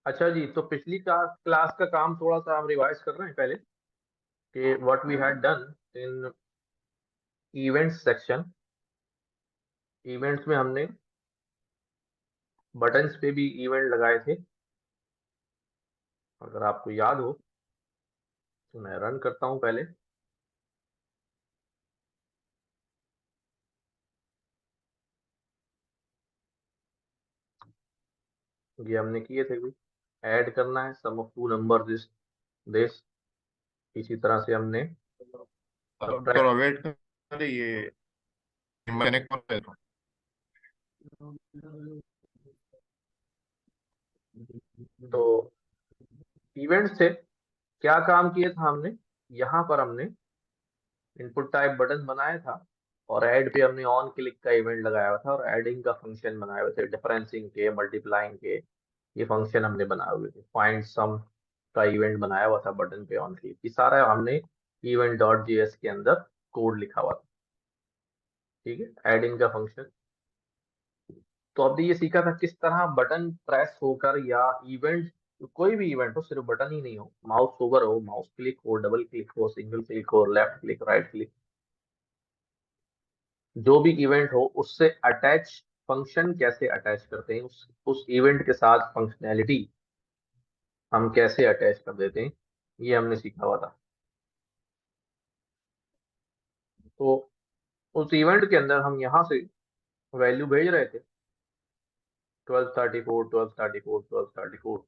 अच्छा जी, तो पिछली क्लास का काम थोड़ा सा हम रिवाइज कर रहे हैं पहले कि what we had done in events section. Events में हमने बटन्स पे भी इवेंट लगाए थे। अगर आपको याद हो तो मैं रन करता हूं पहले। ये हमने किए थे भी। ऐड करना है सम ऑफ टू नंबर दिस। इसी तरह से हमने थोड़ा सब्ट्रैक्ट। वेट करें, ये कनेक्ट कर रहे तो। तो इवेंट से क्या काम किया था हमने, यहाँ पर हमने इनपुट टाइप बटन बनाया था और ऐड पे हमने ऑन क्लिक का इवेंट लगाया हुआ था और एडिंग का फंक्शन बनाए हुए थे, डिफरेंसिंग के, मल्टीप्लाइंग के, ये फंक्शन हमने बनाए हुए थे। फाइंड सम का इवेंट बनाया हुआ था बटन पे ऑन क्लिक, ये सारा हमने इवेंट डॉट जेएस के अंदर कोड लिखा हुआ था। ठीक है, एडिंग का फंक्शन। तो अभी ये सीखा था किस तरह बटन प्रेस होकर या इवेंट, कोई भी इवेंट हो, सिर्फ बटन ही नहीं हो, माउस ओवर हो, माउस क्लिक हो, डबल क्लिक हो, सिंगल क्लिक हो, लेफ्ट क्लिक, राइट क्लिक, जो भी इवेंट हो उससे अटैच फंक्शन कैसे अटैच करते हैं, उस इवेंट के साथ फंक्शनैलिटी हम कैसे अटैच कर देते हैं, ये हमने सीखा हुआ था। तो उस इवेंट के अंदर हम यहाँ से वैल्यू भेज रहे थे 1234 1234 1234।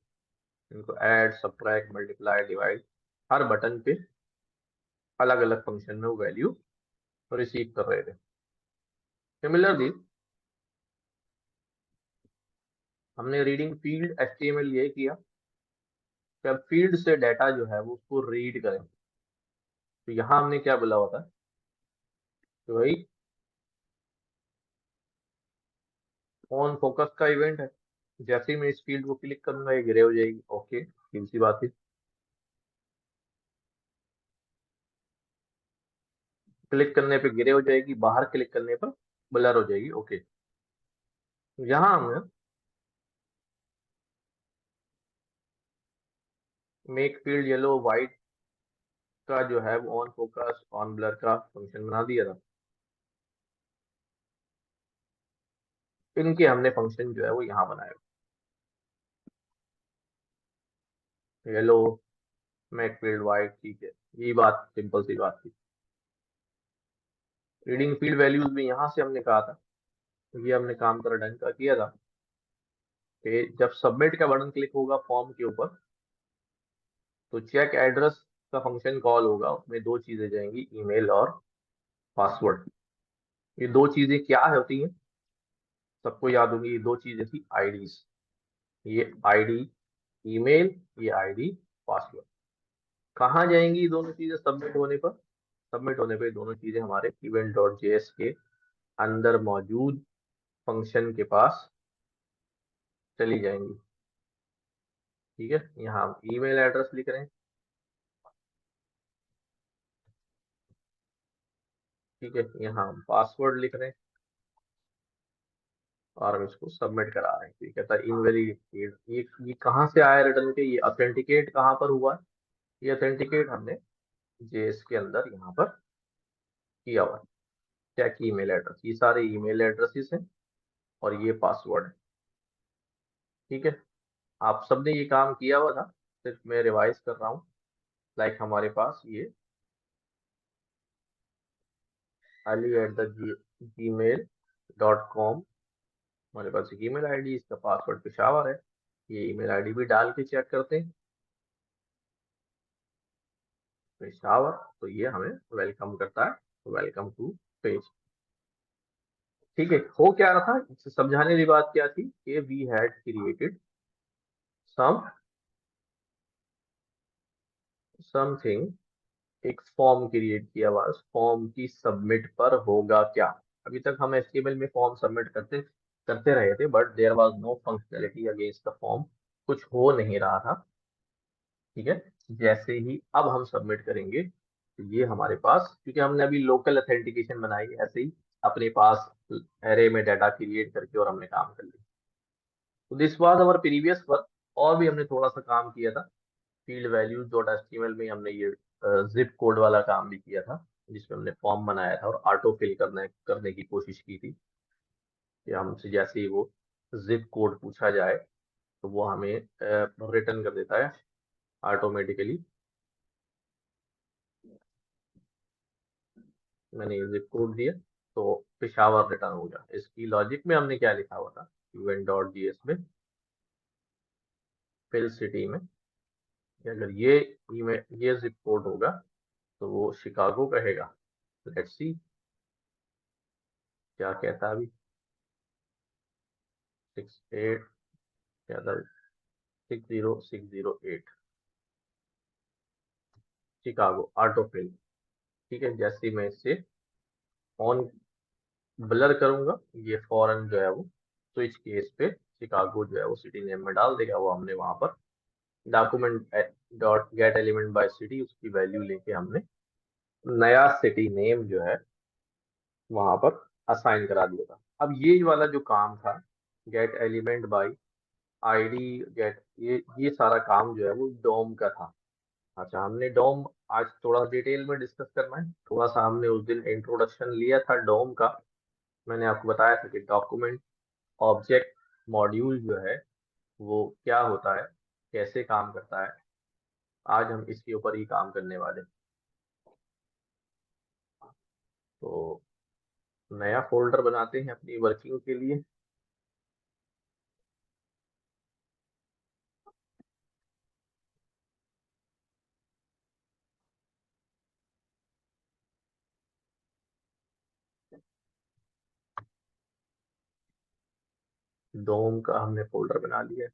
इनको ऐड, सब्ट्रैक्ट, मल्टीप्लाई, डिवाइड, हर बटन पे अलग अलग फंक्शन में वो वैल्यू रिसीव कर रहे थे। सिमिलरली हमने रीडिंग फील्ड एचटीएमएल ये किया कि अब फील्ड से डाटा जो है वो उसको रीड करें। तो यहाँ हमने क्या बोला होता है कि भाई ऑन फोकस का इवेंट है, जैसे ही मैं इस फील्ड को क्लिक करूंगा ये ग्रे हो जाएगी। ओके, सिंपल सी बात है। क्लिक करने पे ग्रे हो जाएगी, बाहर क्लिक करने पर ब्लर हो जाएगी। ओके, यहाँ हमने मेक फील्ड येलो व्हाइट का जो है वो ऑन फोकस ऑन ब्लर का फंक्शन बना दिया था। इनके हमने फंक्शन जो है वो यहाँ बनाए, येलो, मेक फील्ड व्हाइट। ठीक है, यही बात, सिंपल सी बात थी। रीडिंग फील्ड वैल्यूज भी यहाँ से हमने कहा था, ये हमने काम कर ढंग का किया था कि जब सबमिट का बटन क्लिक होगा फॉर्म के ऊपर तो चेक एड्रेस का फंक्शन कॉल होगा, उसमें दो चीजें जाएंगी, ईमेल और पासवर्ड। ये दो चीजें क्या होती हैं, सबको याद होंगी। ये दो चीजें थी आईडीज, ये आईडी ईमेल, ये आईडी पासवर्ड। कहाँ जाएंगी ये दोनों चीजें सबमिट होने पर? सबमिट होने पर दोनों चीजें हमारे इवेंट डॉट जेएस के अंदर मौजूद फंक्शन के पास चली जाएंगी। ठीक है, यहाँ हम ईमेल एड्रेस लिख रहे हैं। ठीक है, यहाँ हम पासवर्ड लिख रहे हैं और हम इसको सबमिट करा रहे हैं। तो ये कहता है इनवैलिड, ये कहाँ से आया रिटर्न के, ये ऑथेंटिकेट कहाँ पर हुआ है? ये ऑथेंटिकेट हमने जेएस के अंदर यहाँ पर किया हुआ है। चेक ईमेल एड्रेस, ये सारे ईमेल एड्रेसेस हैं और ये पासवर्ड है। ठीक है, आप सबने ये काम किया हुआ था, सिर्फ मैं रिवाइज कर रहा हूँ। लाइक हमारे पास ये ali@gmail.com, हमारे पास एक ईमेल आईडी, इसका पासवर्ड पेशावर है। ये ईमेल आईडी भी डाल के चेक करते हैं, पेशावर, तो ये हमें वेलकम करता है, वेलकम टू पेज। ठीक है, हो क्या रहा था, इससे समझाने वाली बात क्या थी कि we had created some something, एक फॉर्म क्रिएट किया हुआ, उस फॉर्म की सबमिट पर होगा क्या। अभी तक हम एचटीएमएल में फॉर्म सबमिट करते करते रहे थे, but there was no functionality against the form, कुछ हो नहीं रहा था। ठीक है, जैसे ही अब हम सबमिट करेंगे तो ये हमारे पास, क्योंकि हमने अभी लोकल अथेंटिकेशन बनाई है, ऐसे ही अपने पास एरे में डाटा क्रिएट करके और हमने काम कर लिया। तो this was our previous work और भी हमने थोड़ा सा काम किया था फील्ड वैल्यूज डॉट एचटीएमएल में। हमने ये जिप कोड वाला काम भी किया था, जिसमें हमने फॉर्म बनाया था और ऑटो फिल करने की कोशिश की थी कि हमसे जैसे ही वो जिप कोड पूछा जाए तो वो हमें रिटर्न कर देता है ऑटोमेटिकली। मैंने ये जिप कोड दिया तो पेशावर रिटर्न हो गया। इसकी लॉजिक में हमने क्या लिखा हुआ था, इवेंट डॉट जीएस में फिल सिटी में कि अगर ये जिप कोड होगा तो वो शिकागो कहेगा। लेट्स सी क्या कहता है अभी। 68 क्या था, 60608 शिकागो ऑटो फिल। ठीक है, जैसे ही मैं इसे ऑन ब्लर करूंगा ये फॉरन जो है वो स्विच केस पे शिकागो जो है वो सिटी नेम में डाल देगा। वो हमने वहां पर document dot get element bye city उसकी वैल्यू लेके हमने नया सिटी नेम जो है वहां पर असाइन करा दिया था। अब ये वाला जो काम था get element by ID get, ये सारा काम जो है वो डोम का था। अच्छा, हमने डोम आज थोड़ा डिटेल में डिस्कस करना है। थोड़ा सा हमने उस दिन इंट्रोडक्शन लिया था डोम का। मैंने आपको बताया था कि डॉक्यूमेंट ऑब्जेक्ट मॉड्यूल जो है वो क्या होता है, कैसे काम करता है। आज हम इसके ऊपर ही काम करने वाले हैं। तो नया फोल्डर बनाते हैं अपनी वर्किंग के लिए। डोम का हमने फोल्डर बना लिया है।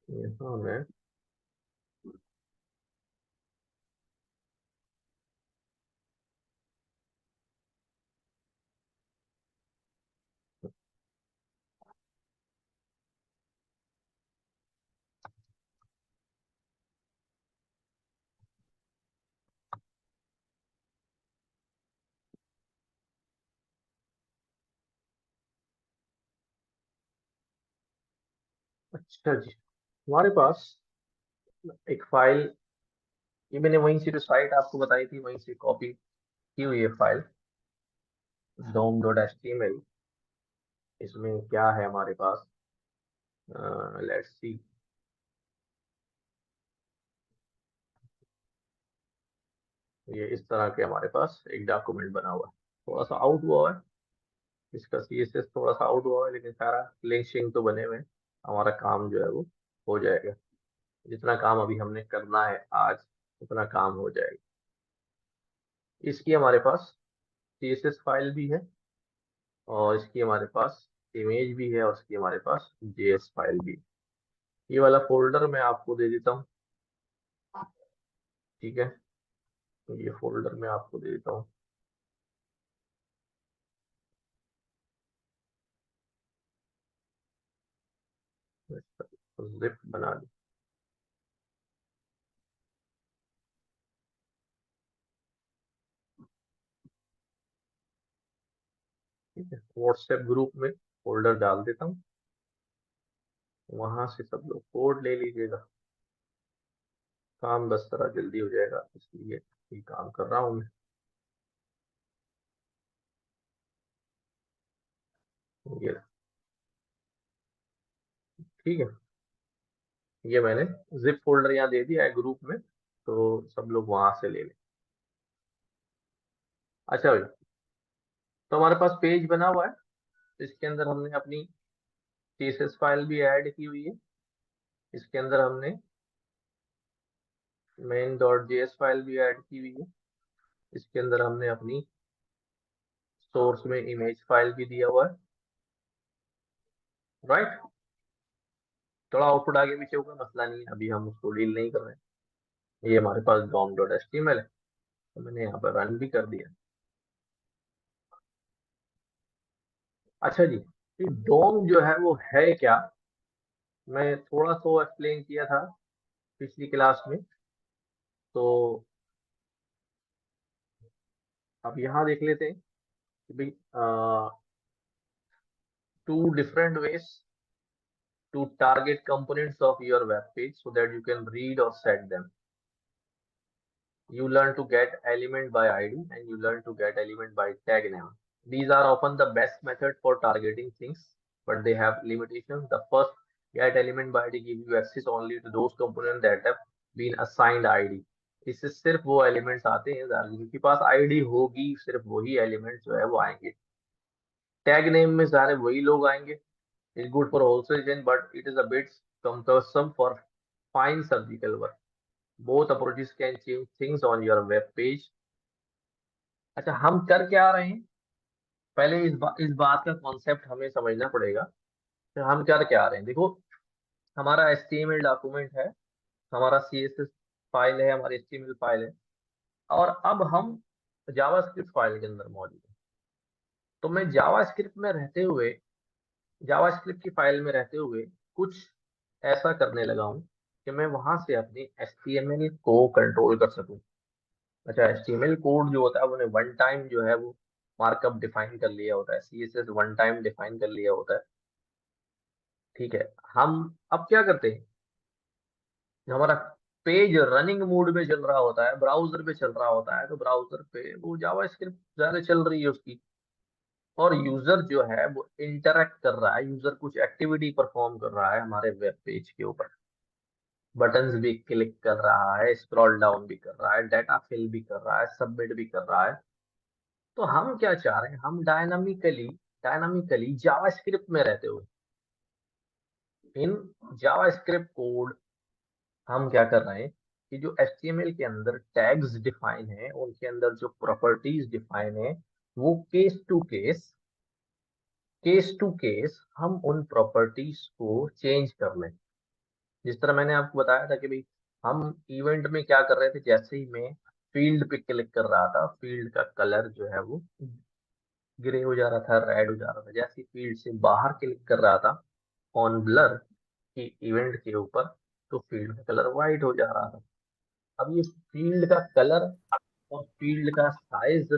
यहाँ मैं अच्छा जी, हमारे पास एक फाइल, ये मैंने वहीं से जो साइट आपको बताई थी वहीं से कॉपी की हुई है file dom dot H T M L. इसमें क्या है हमारे पास, लेट्स सी। ये इस तरह के हमारे पास एक डॉक्यूमेंट बना हुआ है, थोड़ा सा आउट हुआ है, इसका सीएसएस थोड़ा सा आउट हुआ है, लेकिन सारा लिंक शिंक तो बने हुए हैं। हमारा काम जो है वो हो जाएगा। जितना काम अभी हमने करना है आज उतना काम हो जाएगा। इसकी हमारे पास सीएसएस फाइल भी है और इसकी हमारे पास इमेज भी है और इसकी हमारे पास जेएस फाइल भी है। ये वाला फोल्डर मैं आपको दे देता हूँ। ठीक है, ये फोल्डर मैं आपको दे देता हूँ। जिप बना दी। ठीक है, व्हाट्सएप ग्रुप में फोल्डर डाल देता हूँ, वहां से सब लोग कोड ले लीजिएगा। काम 10 तरह जल्दी हो जाएगा, इसलिए ये काम कर रहा हूँ मैं। ये ठीक है, ये मैंने जिप फोल्डर यहाँ दे दिया है ग्रुप में, तो सब लोग वहां से ले लें। अच्छा भाई, तो हमारे पास पेज बना हुआ है, इसके अंदर हमने अपनी सीएसएस फाइल भी ऐड की हुई है। इसके अंदर हमने मेन डॉट जेएस फाइल भी ऐड की हुई है। इसके अंदर हमने अपनी सोर्स में इमेज फाइल भी दिया हुआ है। राइट, थोड़ा आउटपुट आगे पीछे होगा, मसला नहीं है, अभी हम उसको डील नहीं कर रहे हैं। ये हमारे पास dom dot H T M L है, तो मैंने यहाँ पर रन भी कर दिया। अच्छा जी, ये डोम जो है वो है क्या, मैं थोड़ा सा एक्सप्लेन किया था पिछली क्लास में। तो अब यहाँ देख लेते हैं कि भाई two different ways to target components of your web page so that you can read or set them. You learn to get element by ID and you learn to get element by tag name. These are often the best method for targeting things, but they have limitations. The first, get element by ID gives you access only to those components that have been assigned ID. इससे सिर्फ वो elements आते हैं जिनके पास ID होगी, सिर्फ वही elements जो है वो आएंगे। टैग नेम में सारे वही लोग आएंगे। Is good for wholesale chain, but it is a bit cumbersome for fine surgical work. Both approaches can change things on your web page. अच्छा, हम कर क्या रहे हैं? पहले इस बात का कॉन्सेप्ट हमें समझना पड़ेगा कि हम कर क्या रहे हैं। देखो, हमारा HTML डॉक्यूमेंट है, हमारा CSS फाइल है, हमारी HTML फाइल है, और अब हम जावास्क्रिप्ट फाइल के अंदर मौजूद है। तो मैं जावास्क्रिप्ट की फाइल में रहते हुए कुछ ऐसा करने लगा हूँ कि मैं वहां से अपनी HTML को कंट्रोल कर सकूं। अच्छा, HTML कोड जो होता है वो वन टाइम जो है वो मार्कअप डिफाइन कर लिया होता है, CSS वन टाइम डिफाइन कर लिया होता है। ठीक है, हम अब क्या करते हैं, हमारा पेज रनिंग मोड में चल रहा होता है, ब्राउजर पे चल रहा होता है, तो ब्राउजर पे वो जावास्क्रिप्ट ज्यादा चल रही है उसकी, और यूजर जो है वो इंटरेक्ट कर रहा है, यूजर कुछ एक्टिविटी परफॉर्म कर रहा है हमारे वेब पेज के ऊपर। बटन्स भी क्लिक कर रहा है, स्क्रॉल डाउन भी कर रहा है, डाटा फिल भी कर रहा है, सबमिट भी कर रहा है। तो हम क्या चाह रहे हैं, हम डायनामिकली जावास्क्रिप्ट में रहते हुए इन जावास्क्रिप्ट कोड हम क्या कर रहे हैं कि जो HTML के अंदर टैग्स डिफाइन है, उनके अंदर जो प्रॉपर्टीज डिफाइन है, वो केस टू केस हम उन प्रॉपर्टीज को चेंज कर लें। जिस तरह मैंने आपको बताया था कि भाई हम इवेंट में क्या कर रहे थे, जैसे ही मैं फील्ड पे क्लिक कर रहा था, फील्ड का कलर जो है वो ग्रे हो जा रहा था, रेड हो जा रहा था। जैसे ही फील्ड से बाहर क्लिक कर रहा था ऑन ब्लर की इवेंट के ऊपर, तो फील्ड का कलर व्हाइट हो जा रहा था। अब ये फील्ड का कलर और फील्ड का साइज,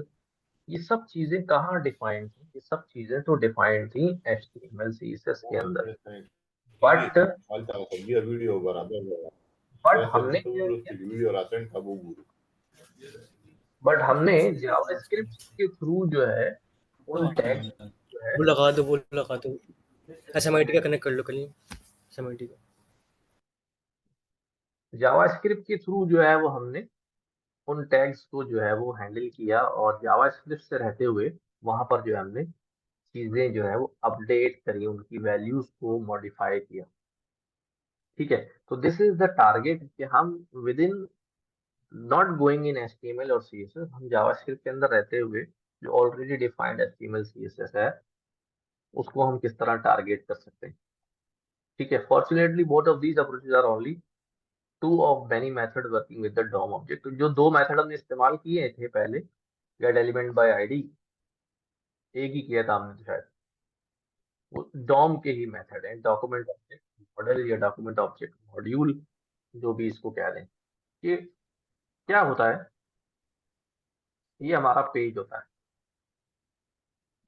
ये सब चीजें कहाँ डिफाइंड थी? ये सब चीजें तो डिफाइंड थी HTML CSS के अंदर। बट वीडियो बराबर हमने क्या किया, वीडियो राशन का वो बट हमने जावास्क्रिप्ट के थ्रू जो है उन टैग्स जो है, वो लगा दो SMIT का कनेक्ट कर लो कहीं SMIT का। जावास्क्रिप्ट के थ्रू जो है वो हमने उन टैग्स को जो है वो हैंडल किया, और जावास्क्रिप्ट से रहते हुए वहां पर जो है हमने चीजें जो है वो अपडेट करी, उनकी वैल्यूज को मॉडिफाई किया। ठीक है, तो दिस इज द टारगेट कि हम with in not going in HTML और CSS, हम जावास्क्रिप्ट के अंदर रहते हुए जो ऑलरेडी डिफाइंड HTML CSS है उसको हम किस तरह टारगेट कर सकते हैं। ठीक है, fortunately both of these approaches are only two of many method working with the DOM object. तो जो दो मेथड हमने इस्तेमाल किए थे पहले, गेट एलिमेंट बाय आईडी, एक ही किया था हमने तो शायद, वो डॉम के ही मेथड है, डॉक्यूमेंट ऑब्जेक्ट मॉडल या डॉक्यूमेंट ऑब्जेक्ट मॉड्यूल, जो भी इसको कह दें। ये क्या होता है, ये हमारा पेज होता है,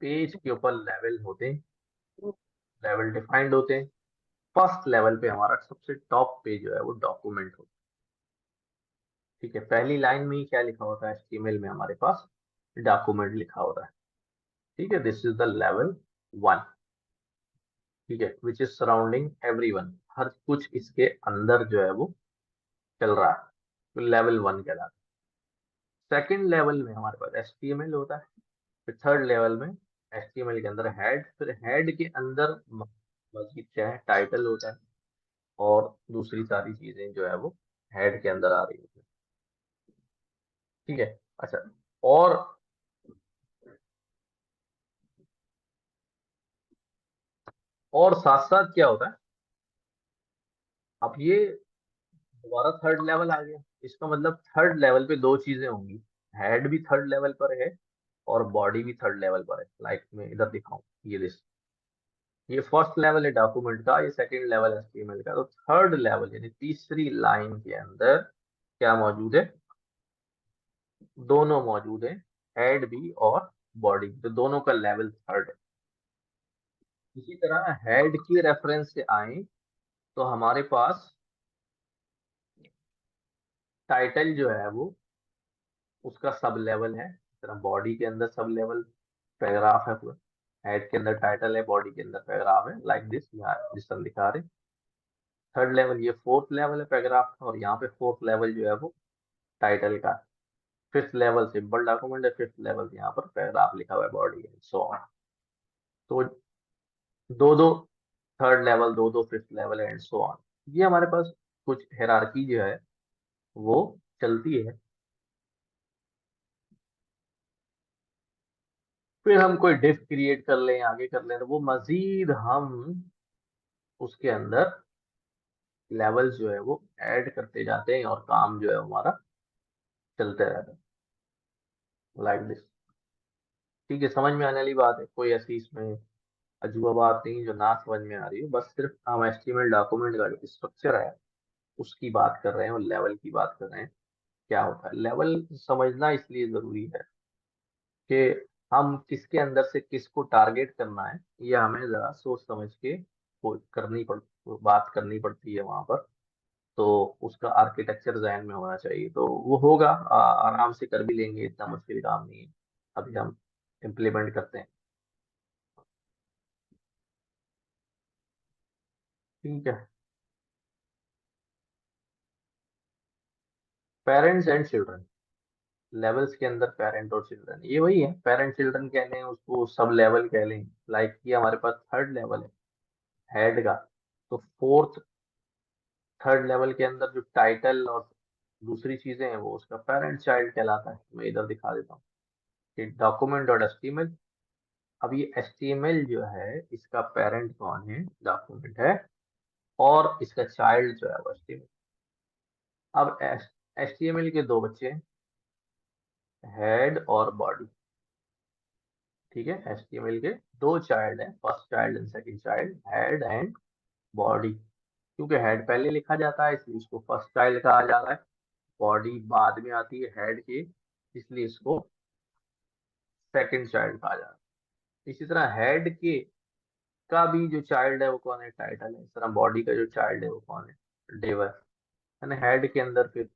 पेज के ऊपर लेवल होते हैं, लेवल डिफाइंड होते हैं। फर्स्ट लेवल पे हमारा सबसे टॉप पे जो है वो डॉक्यूमेंट होता है। ठीक है, पहली लाइन में ही क्या लिखा होता है HTML में, हमारे पास डॉक्यूमेंट लिखा होता है। ठीक है, दिस इज द लेवल 1। ठीक है, विच इज सराउंडिंग एवरीवन, हर कुछ इसके अंदर जो है वो चल रहा है, तो लेवल 1 कहलाता है। सेकंड लेवल में हमारे पास HTML होता है। फिर थर्ड लेवल में HTML के अंदर हेड, फिर हेड के अंदर मजीद क्या है, टाइटल होता है, और दूसरी सारी चीजें जो है वो हेड के अंदर आ रही होती है। ठीक है, अच्छा, और साथ साथ क्या होता है, अब ये दोबारा थर्ड लेवल आ गया। इसका मतलब थर्ड लेवल पे दो चीजें होंगी, हेड भी थर्ड लेवल पर है और बॉडी भी थर्ड लेवल पर है। लाइक मैं इधर दिखाऊं, ये दिस, ये फर्स्ट लेवल है डॉक्यूमेंट का, ये सेकंड लेवल है HTML का। तो थर्ड लेवल यानी तीसरी लाइन के अंदर क्या मौजूद है, दोनों मौजूद है, हेड भी और बॉडी, तो दोनों का लेवल थर्ड है। इसी तरह हेड की रेफरेंस से आए तो हमारे पास टाइटल जो है वो उसका सब लेवल है। इस तरह बॉडी के अंदर सब लेवल पैराग्राफ है पूरा, हेड के अंदर टाइटल है, बॉडी के अंदर पैराग्राफ है, लाइक दिस यहाँ जिस तरह दिखा रहे। थर्ड लेवल ये फोर्थ लेवल है पैराग्राफ का, और यहाँ पे फोर्थ लेवल जो है वो टाइटल का। फिफ्थ लेवल सिंपल डॉक्यूमेंट है, फिफ्थ लेवल यहाँ पर पैराग्राफ लिखा हुआ है, बॉडी है, सो ऑन। तो दो दो थर्ड लेवल, दो दो fifth level and so on. ये हमारे पास कुछ हायरार्की जो है वो चलती है। फिर हम कोई डिफ क्रिएट कर लें, आगे कर लें, तो वो मजीद हम उसके अंदर लेवल जो है वो ऐड करते जाते हैं और काम जो है हमारा चलते रहता है, लाइक दिस। ठीक है, समझ में आने वाली बात है, कोई ऐसी इसमें अजूबा बात नहीं जो ना समझ में आ रही हो। बस सिर्फ हम एचटीएमएल डॉक्यूमेंट का जो स्ट्रक्चर है उसकी बात कर रहे हैं और लेवल की बात कर रहे हैं। क्या होता है लेवल समझना इसलिए जरूरी है कि हम किसके अंदर से किसको टारगेट करना है, ये हमें जरा सोच समझ के बात करनी पड़ती है वहां पर। तो उसका आर्किटेक्चर जहन में होना चाहिए, तो वो होगा, आराम से कर भी लेंगे, इतना मुश्किल काम नहीं है। अभी हम इम्प्लीमेंट करते हैं। ठीक है, पेरेंट्स एंड चिल्ड्रन, लेवल्स के अंदर पेरेंट और चिल्ड्रन ये वही है। पेरेंट चिल्ड्रन कह लें, उसको सब लेवल कह लें, लाइक ये हमारे पास थर्ड लेवल है हेड का। तो फोर्थ थर्ड लेवल के अंदर जो टाइटल और दूसरी चीजें हैं वो उसका पेरेंट चाइल्ड कहलाता है। मैं इधर दिखा देता हूँ कि डॉक्यूमेंट डॉट एचटीएमएल। अब ये एचटीएमएल जो है इसका पेरेंट कौन है, डॉक्यूमेंट है, और इसका चाइल्ड जो है वो एचटीएमएल। अब एचटीएमएल के दो बच्चे हैं, हेड और बॉडी। ठीक है, एचटीएमएल के दो चाइल्ड हैं, first child and second child, head and body. क्योंकि हेड पहले लिखा जाता है इसलिए इसको फर्स्ट चाइल्ड कहा जा रहा है, बॉडी बाद में आती है हेड के, इसलिए इसको सेकंड चाइल्ड कहा जा रहा है। इसी तरह हेड के का भी जो चाइल्ड है वो कौन है, टाइटल है। इस तरह बॉडी का जो चाइल्ड है वो कौन है, डेवर। यानी हेड के अंदर फिर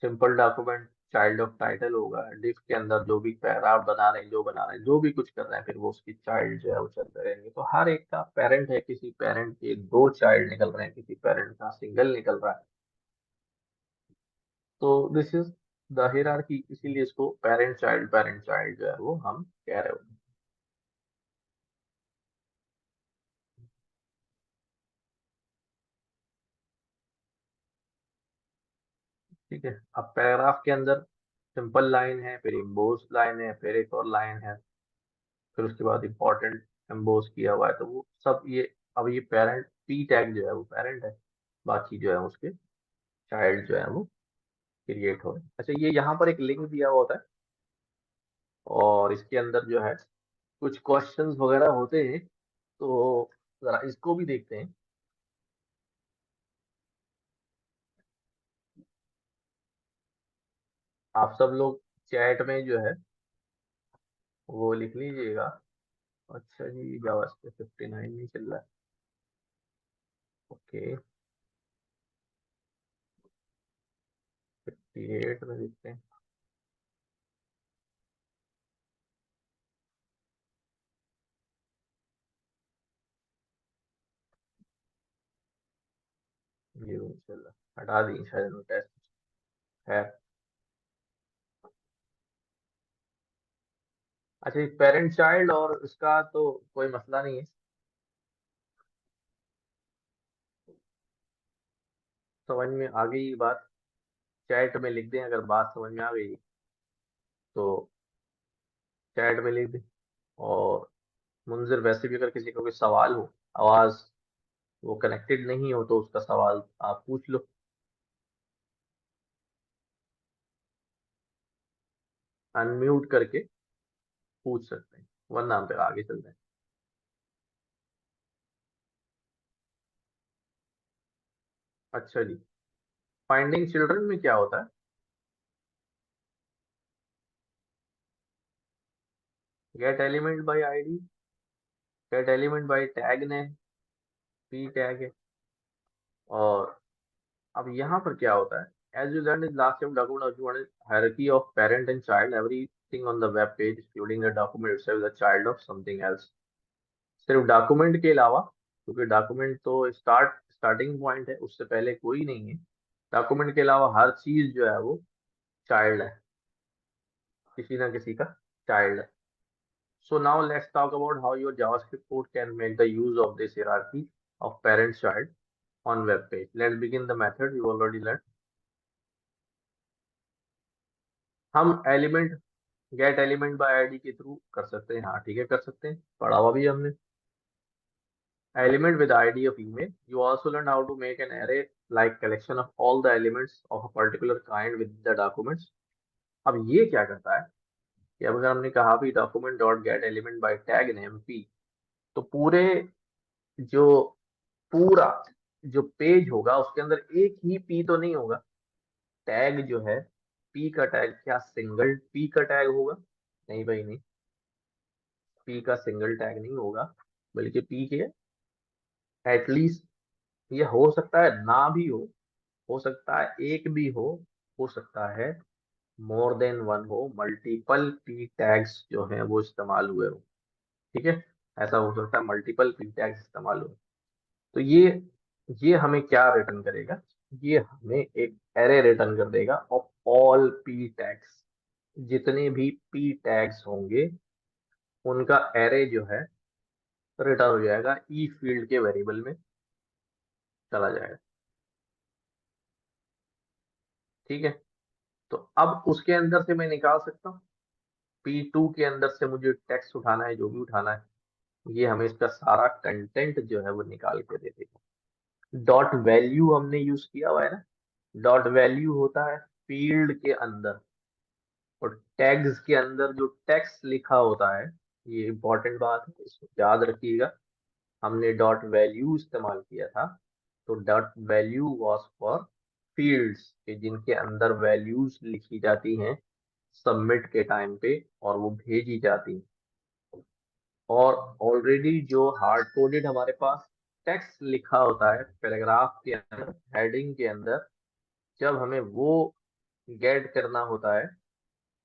simple document child of title होगा, डिफ के अंदर जो भी पैराग्राफ बना रहे हैं, जो बना रहे हैं, जो भी कुछ कर रहे हैं, फिर वो उसकी चाइल्ड जो है वो चलते रहेंगे। तो हर एक का पेरेंट है, किसी पेरेंट के दो चाइल्ड निकल रहे हैं, किसी पेरेंट का सिंगल निकल रहा है। तो दिस इज द हायरार्की, इसीलिए इसको पेरेंट चाइल्ड जो है वो हम कह रहे होते हैं। ठीक है, अब पैराग्राफ के अंदर सिंपल लाइन है, फिर एम्बोस लाइन है, फिर एक और लाइन है, फिर उसके बाद इंपॉर्टेंट एम्बोस किया हुआ है, तो वो सब ये। अब ये पेरेंट पी टैग जो है वो पेरेंट है, बाकी जो है उसके चाइल्ड जो है वो क्रिएट हो रहे हैं। अच्छा, ये यहाँ पर एक लिंक दिया हुआ होता है और इसके अंदर जो है कुछ क्वेश्चंस वगैरह होते हैं, तो जरा इसको भी देखते हैं। आप सब लोग चैट में जो है वो लिख लीजिएगा। अच्छा जी, जावास्क्रिप्ट 59 नहीं चल रहा है, ओके 58 में देखते हैं। ये नहीं चल रहा, हटा दी शायद टेस्ट है। अच्छा, पेरेंट चाइल्ड और इसका तो कोई मसला नहीं है, समझ में आ गई बात। चैट में लिख दें अगर बात समझ में आ गई तो, चैट में लिख दें। और मुंजिर वैसे भी अगर किसी का कोई सवाल हो, आवाज वो कनेक्टेड नहीं हो, तो उसका सवाल आप पूछ लो, अनम्यूट करके पूछ सकते हैं, वरना हम फिर आगे चलते हैं। अच्छा जी, फाइंडिंग चिल्ड्रन में क्या होता है। Get element by ID, get element by tag name, P tag है। और अब यहाँ पर क्या होता है, as you learn in last chapter document hierarchy of parent and child, everything on the web page including the document itself is the child of something else. सिर्फ document के अलावा, क्योंकि डॉक्यूमेंट तो स्टार्टिंग पॉइंट है, उससे पहले कोई नहीं है, डॉक्यूमेंट के अलावा हर चीज जो है वो चाइल्ड है, किसी ना किसी का चाइल्ड है। So now let's talk about how your JavaScript code can make the use of this hierarchy of parent-child on web page. Let's begin the method you already learned. हम element gate element by ID के through कर सकते हैं, हाँ ठीक है कर सकते हैं, पढ़ा हुआ भी हमने। Element with ID of email, you also learn how to make an array like collection of all the elements of a particular kind with the documents. अब ये क्या करता है कि अब अगर हमने कहा भी document dot get element by tag name P, तो जो पूरा जो पेज होगा उसके अंदर एक ही पी तो नहीं होगा। टैग जो है, पी का टैग क्या सिंगल पी का टैग होगा? नहीं भाई नहीं, पी का सिंगल टैग नहीं होगा, बल्कि पी के एटलीस्ट, ये हो सकता है ना भी हो सकता है एक भी हो सकता है मोर देन वन हो, मल्टीपल पी टैग्स जो है वो इस्तेमाल हुए हो। ठीक है, ऐसा हो सकता है मल्टीपल पी टैग्स इस्तेमाल हुए। तो ये हमें क्या रिटर्न करेगा, ये हमें एक एरे रिटर्न कर देगा ऑफ ऑल पी टैग्स। जितने भी पी टैग्स होंगे उनका एरे जो है रिटर्न हो जाएगा, ई फील्ड के वेरिएबल में चला जाएगा। ठीक है, तो अब उसके अंदर से मैं निकाल सकता हूँ, P2 के अंदर से मुझे टेक्स्ट उठाना है, जो भी उठाना है, ये हमें इसका सारा कंटेंट जो है वो निकाल के दे देगा। डॉट वैल्यू हमने यूज किया हुआ है ना, डॉट वैल्यू होता है फील्ड के अंदर, और टैग्स के अंदर जो टेक्स्ट लिखा होता है, ये इंपॉर्टेंट बात है, इसको याद रखिएगा। हमने डॉट वैल्यू इस्तेमाल किया था, तो dot value was for fields के जिनके अंदर वैल्यूज लिखी जाती हैं सबमिट के टाइम पे और वो भेजी जाती हैं। और ऑलरेडी जो हार्ड कोडेड हमारे पास टेक्स्ट लिखा होता है पैराग्राफ के अंदर, हेडिंग के अंदर, जब हमें वो गेट करना होता है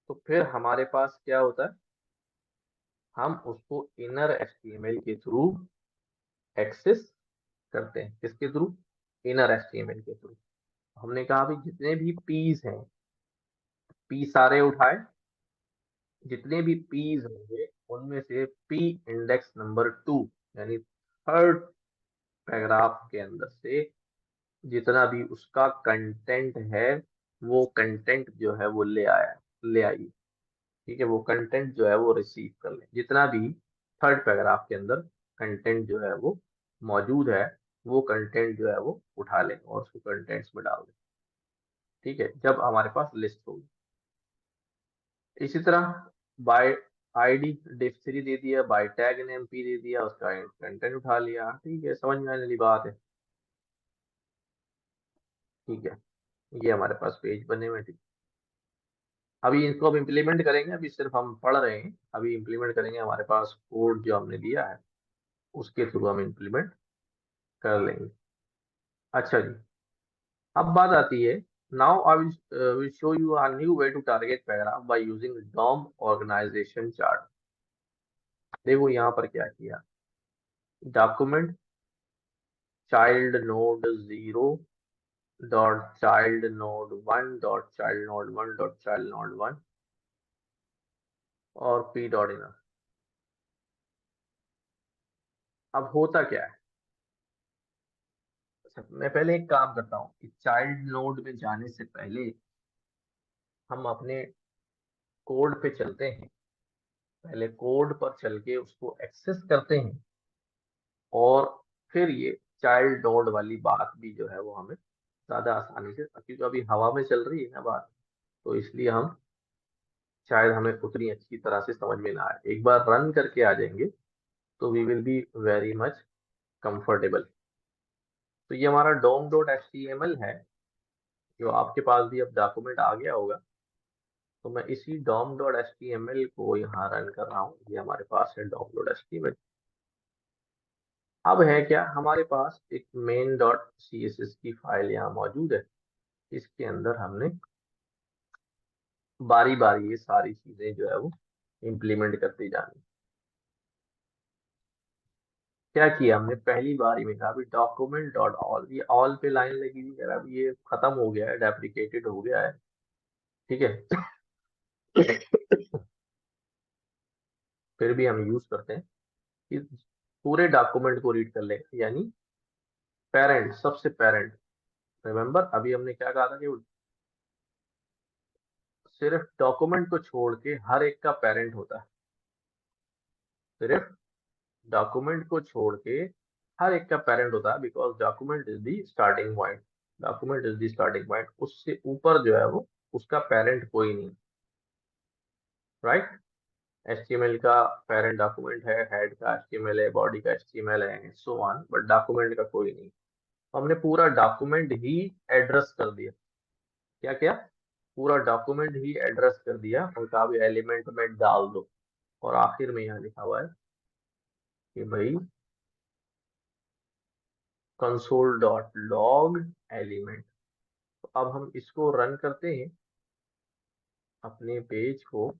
तो फिर हमारे पास क्या होता है, हम उसको इनर एचटीएमएल के थ्रू एक्सेस करते हैं। किसके थ्रू? इनर एचटीएमएल के थ्रू। हमने कहा भी जितने भी पीस हैं, पी सारे उठाए, जितने भी पीस होंगे उनमें से पी इंडेक्स नंबर 2 यानी थर्ड पैराग्राफ के अंदर से जितना भी उसका कंटेंट है, वो कंटेंट जो है वो ले आइए। ठीक है, वो कंटेंट जो है वो रिसीव कर लें, जितना भी थर्ड पैराग्राफ के अंदर कंटेंट जो है वो मौजूद है, वो कंटेंट जो है वो उठा लें और उसको कंटेंट्स में डाल दें। ठीक है, जब हमारे पास लिस्ट होगी। इसी तरह बाय आईडी डिफ 3 दे दिया, बाय टैग नेम पी दे दिया, उसका कंटेंट उठा लिया। ठीक है, समझ में आने वाली बात है। ठीक है, ये हमारे पास पेज बने हुए हैं। ठीक, अभी इनको अब इम्प्लीमेंट करेंगे, अभी सिर्फ हम पढ़ रहे हैं, अभी इम्प्लीमेंट करेंगे। हमारे पास कोड जो हमने दिया है उसके थ्रू हम इम्प्लीमेंट कर लेंगे। अच्छा जी, अब बात आती है, now I will show you a new way to target paragraph by using DOM organisation chart. देखो यहाँ पर क्या किया, document child node 0 dot child node 1 dot child node 1 dot child node 1 और पी डॉट इन। अब होता क्या है, अच्छा मैं पहले एक काम करता हूँ कि चाइल्ड नोड में जाने से पहले हम अपने कोड पे चलते हैं, पहले कोड पर चल के उसको एक्सेस करते हैं, और फिर ये चाइल्ड नोड वाली बात भी जो है वो हमें ज्यादा आसानी से, क्योंकि अभी हवा में चल रही है ना बात, तो इसलिए हम शायद हमें उतनी अच्छी तरह से समझ में ना आए। एक बार रन करके आ जाएंगे तो we will be very much comfortable. तो ये हमारा dom dot H T M L है, जो आपके पास भी अब डॉक्यूमेंट आ गया होगा। तो मैं इसी dom.html को यहाँ रन कर रहा हूँ। ये हमारे पास है dom.html। अब है क्या, हमारे पास एक main.css की फाइल यहाँ मौजूद है। इसके अंदर हमने बारी बारी ये सारी चीजें जो है वो इम्प्लीमेंट करती जानी। क्या किया हमने, पहली बारी में कहा अभी डॉक्यूमेंट डॉट ऑल, ये ऑल पे लाइन लगी हुई है, अब ये खत्म हो गया है, डेप्रिकेटेड हो गया है, ठीक है। फिर भी हम यूज करते हैं कि पूरे डॉक्यूमेंट को रीड कर ले, यानी पेरेंट, सबसे पेरेंट। रिमेम्बर अभी हमने क्या कहा था कि सिर्फ डॉक्यूमेंट को छोड़ के हर एक का पेरेंट होता है। सिर्फ डॉक्यूमेंट को छोड़ के हर एक का पेरेंट होता है, because document is the starting point. Document is the starting point, उससे ऊपर जो है वो उसका पेरेंट कोई नहीं, राइट। HTML का पेरेंट डॉक्यूमेंट है, हेड का HTML है, बॉडी का HTML है, सो ऑन, बट डॉक्यूमेंट का कोई नहीं। तो हमने पूरा डॉक्यूमेंट ही एड्रेस कर दिया। क्या क्या, पूरा डॉक्यूमेंट ही एड्रेस कर दिया और कहा भी एलिमेंट में डाल दो। और आखिर में यहाँ लिखा हुआ है कि भाई कंसोल डॉट लॉग एलिमेंट। तो अब हम इसको रन करते हैं अपने पेज को,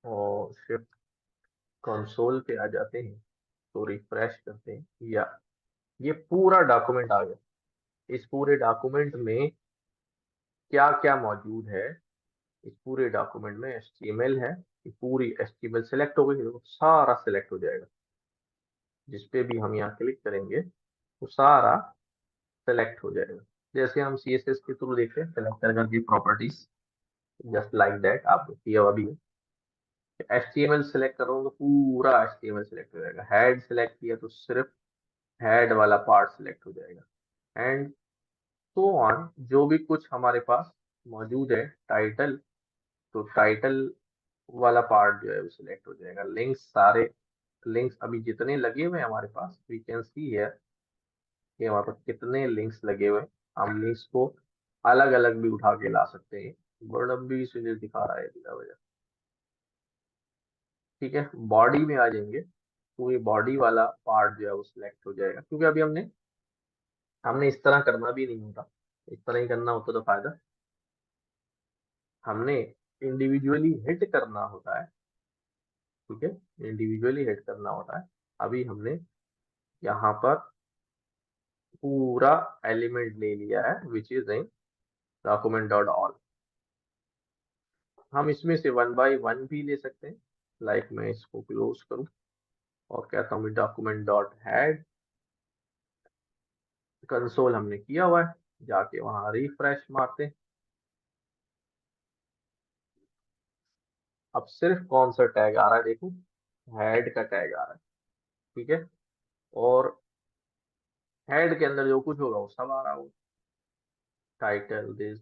और शिफ्ट कंसोल पे आ जाते हैं, तो रिफ्रेश करते हैं, या ये पूरा डॉक्यूमेंट आ गया। इस पूरे डॉक्यूमेंट में क्या क्या मौजूद है, इस पूरे डॉक्यूमेंट में HTML है, ये पूरी HTML सेलेक्ट हो गई, देखो सारा सेलेक्ट हो जाएगा। जिस पे भी हम यहाँ क्लिक करेंगे वो सारा सेलेक्ट हो जाएगा। जैसे हम CSS के थ्रू देखते हैं, सेलेक्टर करके प्रॉपर्टीज, जस्ट लाइक दैट आप देखिए। अभी HTML सेलेक्ट करो तो पूरा HTML सेलेक्ट हो जाएगा। हेड सेलेक्ट किया तो सिर्फ हेड वाला पार्ट सेलेक्ट हो जाएगा, एंड सो ऑन। जो भी कुछ हमारे पास मौजूद है, टाइटल, तो टाइटल वाला पार्ट जो है वो सिलेक्ट हो जाएगा। लिंक्स, सारे लिंक्स अभी जितने लगे हुए हैं हमारे पास, वी कैन सी हियर कि हमारे पास कितने लिंक्स लगे हुए हैं। हम लिंक्स को अलग अलग भी उठा के ला सकते हैं। वर्ड भी इसीलिए दिखा रहा है बिना वजह, ठीक है। बॉडी में आ जाएंगे, पूरी बॉडी वाला पार्ट जो है वो सिलेक्ट हो जाएगा, क्योंकि अभी हमने हमने इस तरह करना भी नहीं होता। इस तरह ही करना होता तो फायदा, हमने इंडिविजुअली हिट करना होता है, ठीक है, इंडिविजुअली हिट करना होता है। अभी हमने यहाँ पर पूरा एलिमेंट ले लिया है, which is in document dot all. हम इसमें से वन बाय वन भी ले सकते हैं, लाइक मैं इसको क्लोज करूं और कहता हूँ डॉक्यूमेंट डॉट हेड कंसोल हमने किया हुआ है, जाके वहां रिफ्रेश मारते हैं। अब सिर्फ कौन सा टैग आ रहा है, देखो हेड का टैग आ रहा है, ठीक है। और हेड के अंदर जो कुछ होगा वो सब आ रहा होगा, टाइटल, दिस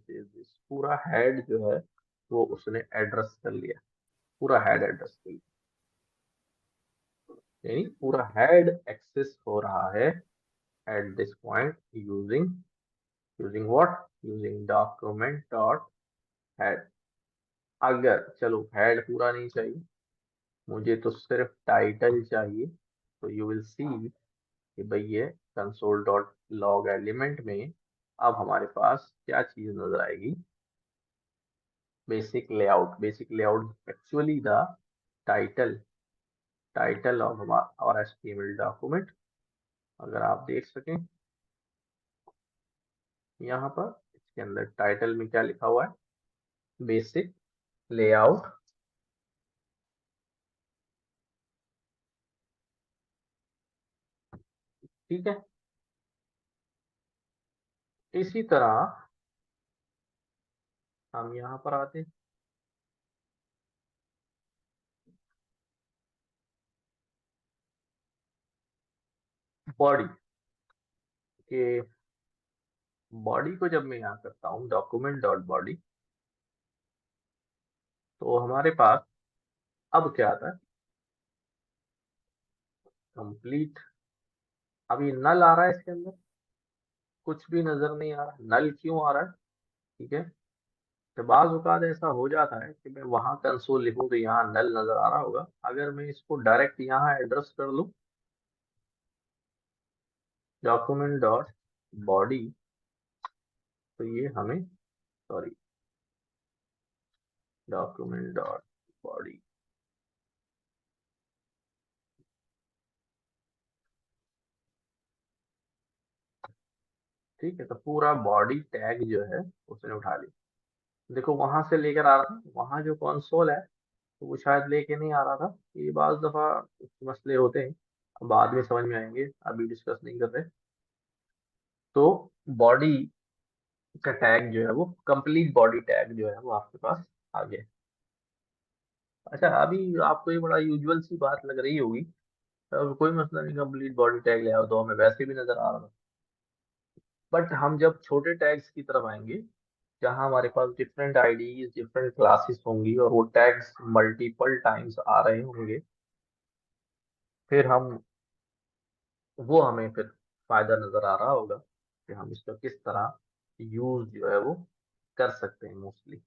पूरा हेड जो है वो उसने एड्रेस कर लिया, पूरा हेड एड्रेस कर लिया, यानी पूरा हेड एक्सेस हो रहा है at this point using using what, using document dot head. अगर चलो हेड पूरा नहीं चाहिए, मुझे तो सिर्फ टाइटल चाहिए, तो यू विल सी कि भाई ये कंसोल डॉट लॉग एलिमेंट में अब हमारे पास क्या चीज नजर आएगी, basic layout. Basic layout actually the title, title of और HTML डॉक्यूमेंट। अगर आप देख सकें यहाँ पर इसके अंदर टाइटल में क्या लिखा हुआ है, बेसिक लेआउट, ठीक है। इसी तरह हम यहाँ पर आते हैं, बॉडी के, बॉडी को जब मैं यहाँ करता हूँ डॉक्यूमेंट डॉट बॉडी, तो हमारे पास अब क्या आता है, कंप्लीट। अभी नल आ रहा है इसके अंदर, कुछ भी नजर नहीं आ रहा। नल क्यों आ रहा है, ठीक है, तो बाज औकात ऐसा हो जाता है कि मैं वहां कंसोल लिखूं तो यहाँ नल नजर आ रहा होगा। अगर मैं इसको डायरेक्ट यहाँ एड्रेस कर लूं, डॉक्यूमेंट डॉट बॉडी, तो ये हमें, सॉरी, डॉक्यूमेंट डॉट बॉडी, ठीक है, तो पूरा बॉडी टैग जो है उसने उठा लिया। देखो वहां से लेकर आ रहा था, वहां जो कंसोल है तो वो शायद लेके नहीं आ रहा था। ये बाज दफा कुछ मसले होते हैं, बाद में समझ में आएंगे, अभी डिस्कस नहीं कर रहे। तो बॉडी का टैग जो है वो कंप्लीट बॉडी टैग जो है वो आपके पास आ गया। अच्छा, अभी आपको ये बड़ा यूजुअल सी बात लग रही होगी, अब कोई मसला नहीं, कंप्लीट बॉडी टैग ले आओ तो हमें वैसे भी नजर आ रहा था। बट हम जब छोटे टैग्स की तरफ आएंगे, जहां हमारे पास डिफरेंट आईडीज डिफरेंट क्लासेस होंगी और वो टैग्स मल्टीपल टाइम्स आ रहे होंगे, फिर हम, वो हमें फिर फायदा नजर आ रहा होगा कि हम इसका किस तरह यूज जो है वो कर सकते हैं मोस्टली।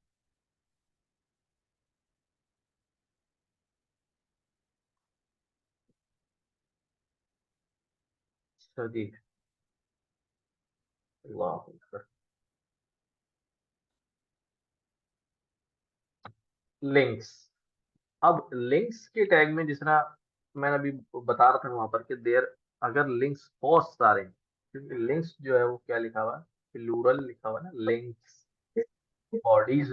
जी, अल्लाह अकबर। लिंक्स, अब लिंक्स के टैग में जिस तरह मैंने अभी बता रहा था वहां पर कि देर, अगर लिंक्स बहुत सारे हैं, क्योंकि लिंक्स जो है वो क्या लिखा हुआ है, प्लूरल लिखा हुआ है ना, लिंक्स, बॉडीज,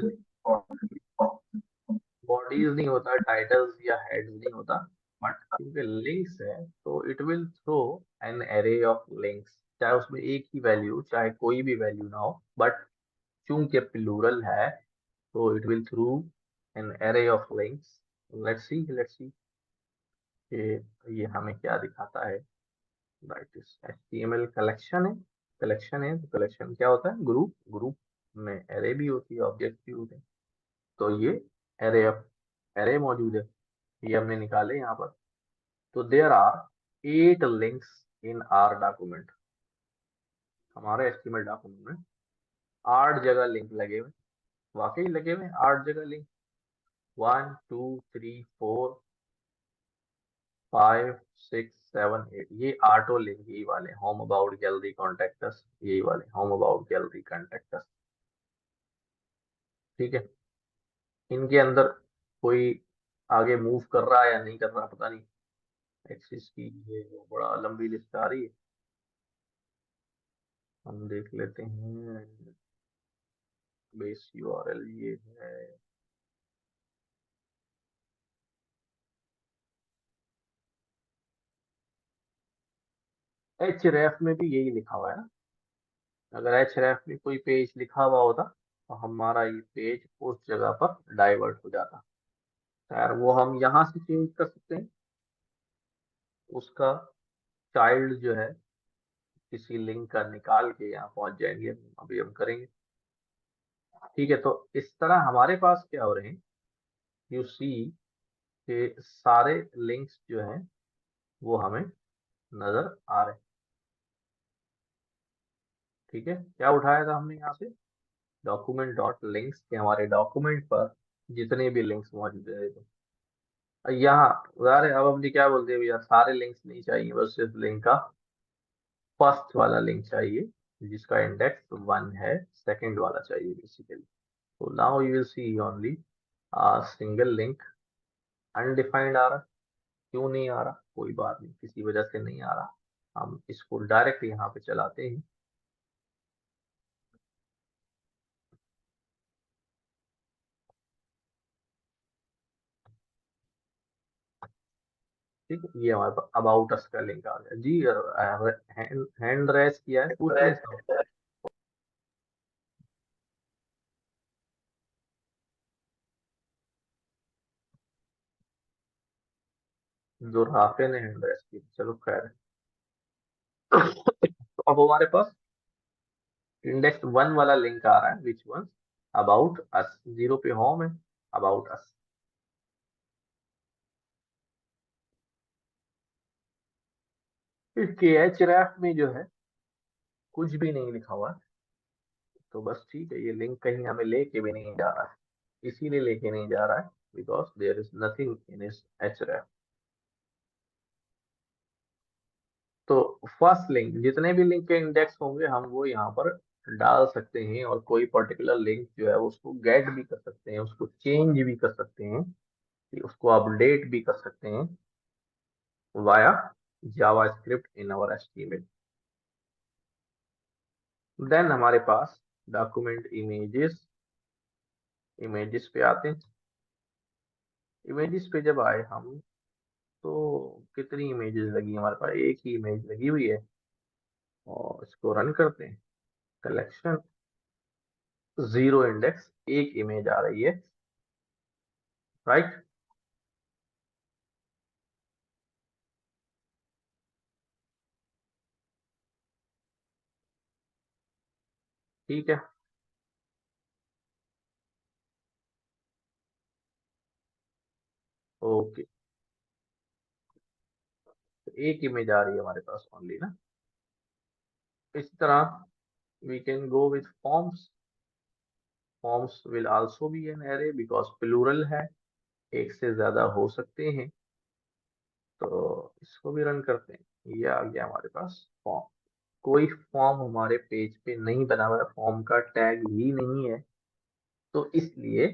बॉडीज नहीं होता, टाइटल्स या हेड्स नहीं होता। बट क्योंकि लिंक्स है तो it will throw an array of links, चाहे उसमें एक ही वैल्यू, चाहे कोई भी वैल्यू ना हो, बट चूंकि प्लूरल है तो it will through an array of links. Let's see कि ये हमें क्या दिखाता है। दैट इज एचटीएमएल कलेक्शन है, कलेक्शन है तो कलेक्शन क्या होता है, ग्रुप, ग्रुप में एरे भी होती है, ऑब्जेक्ट भी होते हैं। तो ये एरे ऑफ, एरे मौजूद है, ये हमने निकाले यहाँ पर। तो there are 8 links in our document, हमारे एचटीएमएल डॉक्यूमेंट में 8 जगह लिंक लगे हुए, वाकई लगे हुए 8 जगह लिंक, 1 2 3 4 5 6 7 8, ये आठों लिंक यही वाले, होम अबाउट गैलरी कॉन्टेक्टस, यही वाले होम अबाउट गैलरी कॉन्टेक्टस, ठीक है। इनके अंदर कोई आगे मूव कर रहा है या नहीं कर रहा पता नहीं, एक्सिस की ये वो बड़ा लंबी लिस्ट आ रही है, हम देख लेते हैं। बेस यूआरएल ये है, एच रेफ में भी यही लिखा हुआ है ना, अगर एच रेफ में कोई पेज लिखा हुआ होता तो हमारा ये पेज उस जगह पर डाइवर्ट हो जाता। खैर वो हम यहाँ से चेंज कर सकते हैं, उसका चाइल्ड जो है किसी लिंक का निकाल के यहाँ पहुंच जाएंगे, अभी हम करेंगे, ठीक है। तो इस तरह हमारे पास क्या हो रहे हैं, यू सी के सारे लिंक्स जो हैं वो हमें नजर आ रहे हैं, ठीक है। क्या उठाया था हमने यहाँ से, डॉक्यूमेंट डॉट लिंक्स के हमारे डॉक्यूमेंट पर जितने भी लिंक्स मौजूद है, तो यहाँ अरे अब हमने क्या बोलते हैं भैया, सारे लिंक्स नहीं चाहिए, बस सिर्फ लिंक का फर्स्ट वाला लिंक चाहिए, जिसका इंडेक्स 1 है, सेकंड वाला चाहिए बेसिकली। तो now you will see only single link, undefined आ रहा, क्यों नहीं आ रहा, कोई बात नहीं, किसी वजह से नहीं आ रहा, हम इसको डायरेक्ट यहाँ पे चलाते हैं। ठीक है, ये हमारे पास अबाउट अस का लिंक आ गया जी। हैंड हैंड रेस किया है, पूछ ले सब, जो राफे ने हैंड रेस की, चलो खैर है। तो अब हमारे पास इंडेक्स 1 वाला लिंक आ रहा है, विच वन, अबाउट अस, 0 पे होम है, अबाउट अस। इसके एच रैफ में जो है कुछ भी नहीं लिखा हुआ, तो बस ठीक है, ये लिंक कहीं हमें लेके भी नहीं जा रहा है, इसीलिए लेके नहीं जा रहा है because there is nothing in इस href। तो फर्स्ट लिंक, जितने भी लिंक के इंडेक्स होंगे हम वो यहाँ पर डाल सकते हैं, और कोई पर्टिकुलर लिंक जो है उसको गेट भी कर सकते हैं, उसको चेंज भी कर सकते हैं, उसको अपडेट भी कर सकते हैं via JavaScript in our HTML. Then हमारे पास डॉक्यूमेंट इमेजेस, इमेजेस पे आते हैं। इमेजेस पे जब आए हम, तो कितनी इमेजेस लगी हमारे पास, एक ही इमेज लगी हुई है, और इसको रन करते हैं। कलेक्शन जीरो इंडेक्स, एक इमेज आ रही है, राइट। ठीक है, ओके, तो एक इमेज आ रही है हमारे पास ओनली ना। इस तरह we can go with forms. Forms will also be an array because plural है, एक से ज्यादा हो सकते हैं। तो इसको भी रन करते हैं, ये आ गया हमारे पास फॉर्म। कोई फॉर्म हमारे पेज पे नहीं बना हुआ है, फॉर्म का टैग ही नहीं है, तो इसलिए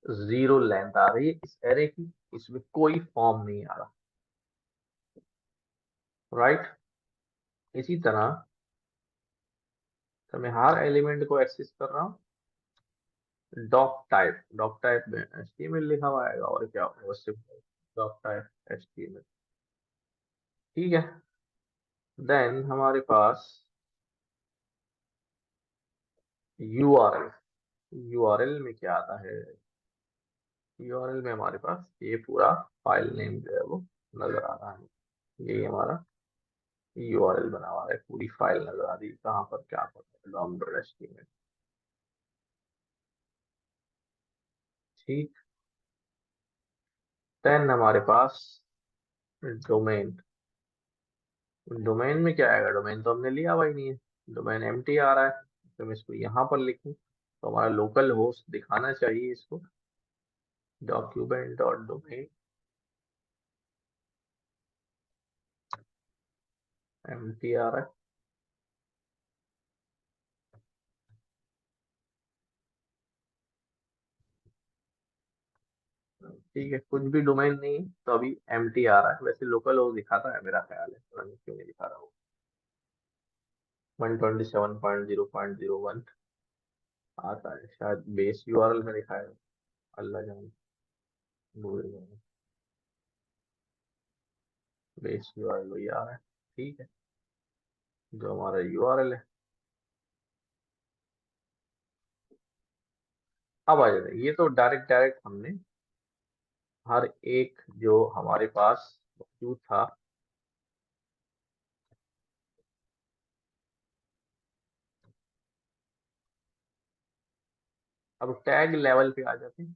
जीरो लेंथ आ रही है इस एरे की, इसमें कोई फॉर्म नहीं आ रहा, राइट। इसी तरह तो मैं हर एलिमेंट को एक्सेस कर रहा हूँ। डॉक टाइप में एचटीएमएल लिखा हुआ आएगा, और क्या होगा, सिर्फ डॉक टाइप एचटीएमएल। ठीक है, देन हमारे पास यूआरएल। यूआरएल में क्या आता है, यूआरएल में हमारे पास ये पूरा फाइल नेम जो है वो नजर आ रहा है। ये हमारा यूआरएल बना हुआ है, पूरी फाइल नजर आ रही है, कहाँ पर क्या पता है, डाउनलोड एचटीएमएल। ठीक, देन हमारे पास डोमेन। डोमेन में क्या आएगा, डोमेन तो हमने लिया हुआ ही नहीं है, डोमेन एम्प्टी आ रहा है, तो मैं इसको यहाँ पर लिखूँ, तो हमारा लोकल होस्ट दिखाना चाहिए इसको, डॉक्यूमेंट डॉट डोमेन एम्प्टी आ रहा है। ठीक है, कुछ भी डोमेन नहीं है, तो अभी एम्प्टी आ रहा है, वैसे लोकल होस्ट दिखाता है मेरा ख्याल है, पता नहीं क्यों नहीं दिखा रहा हो। 127.0.01 आता है, शायद बेस यूआरएल में दिखाया है, अल्लाह जाने, भूल गया। बेस यूआरएल वही आ रहा है, ठीक है, जो हमारा यूआरएल है। अब आ जाते हैं, ये तो डायरेक्ट डायरेक्ट हमने हर एक जो हमारे पास मौजूद था। अब टैग लेवल पे आ जाते हैं।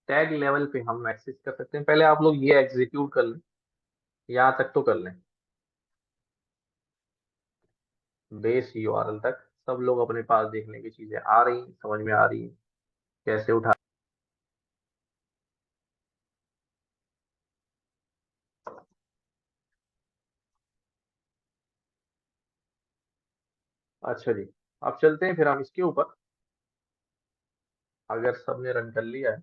टैग लेवल पे हम एक्सेस कर सकते हैं, पहले आप लोग ये एग्जीक्यूट कर लें, यहाँ तक तो कर लें, बेस यूआरएल तक सब लोग अपने पास देखने की चीजें आ रही, समझ में आ रही है कैसे उठा। अच्छा जी, अब चलते हैं फिर हम इसके ऊपर, अगर सबने रन कर लिया है।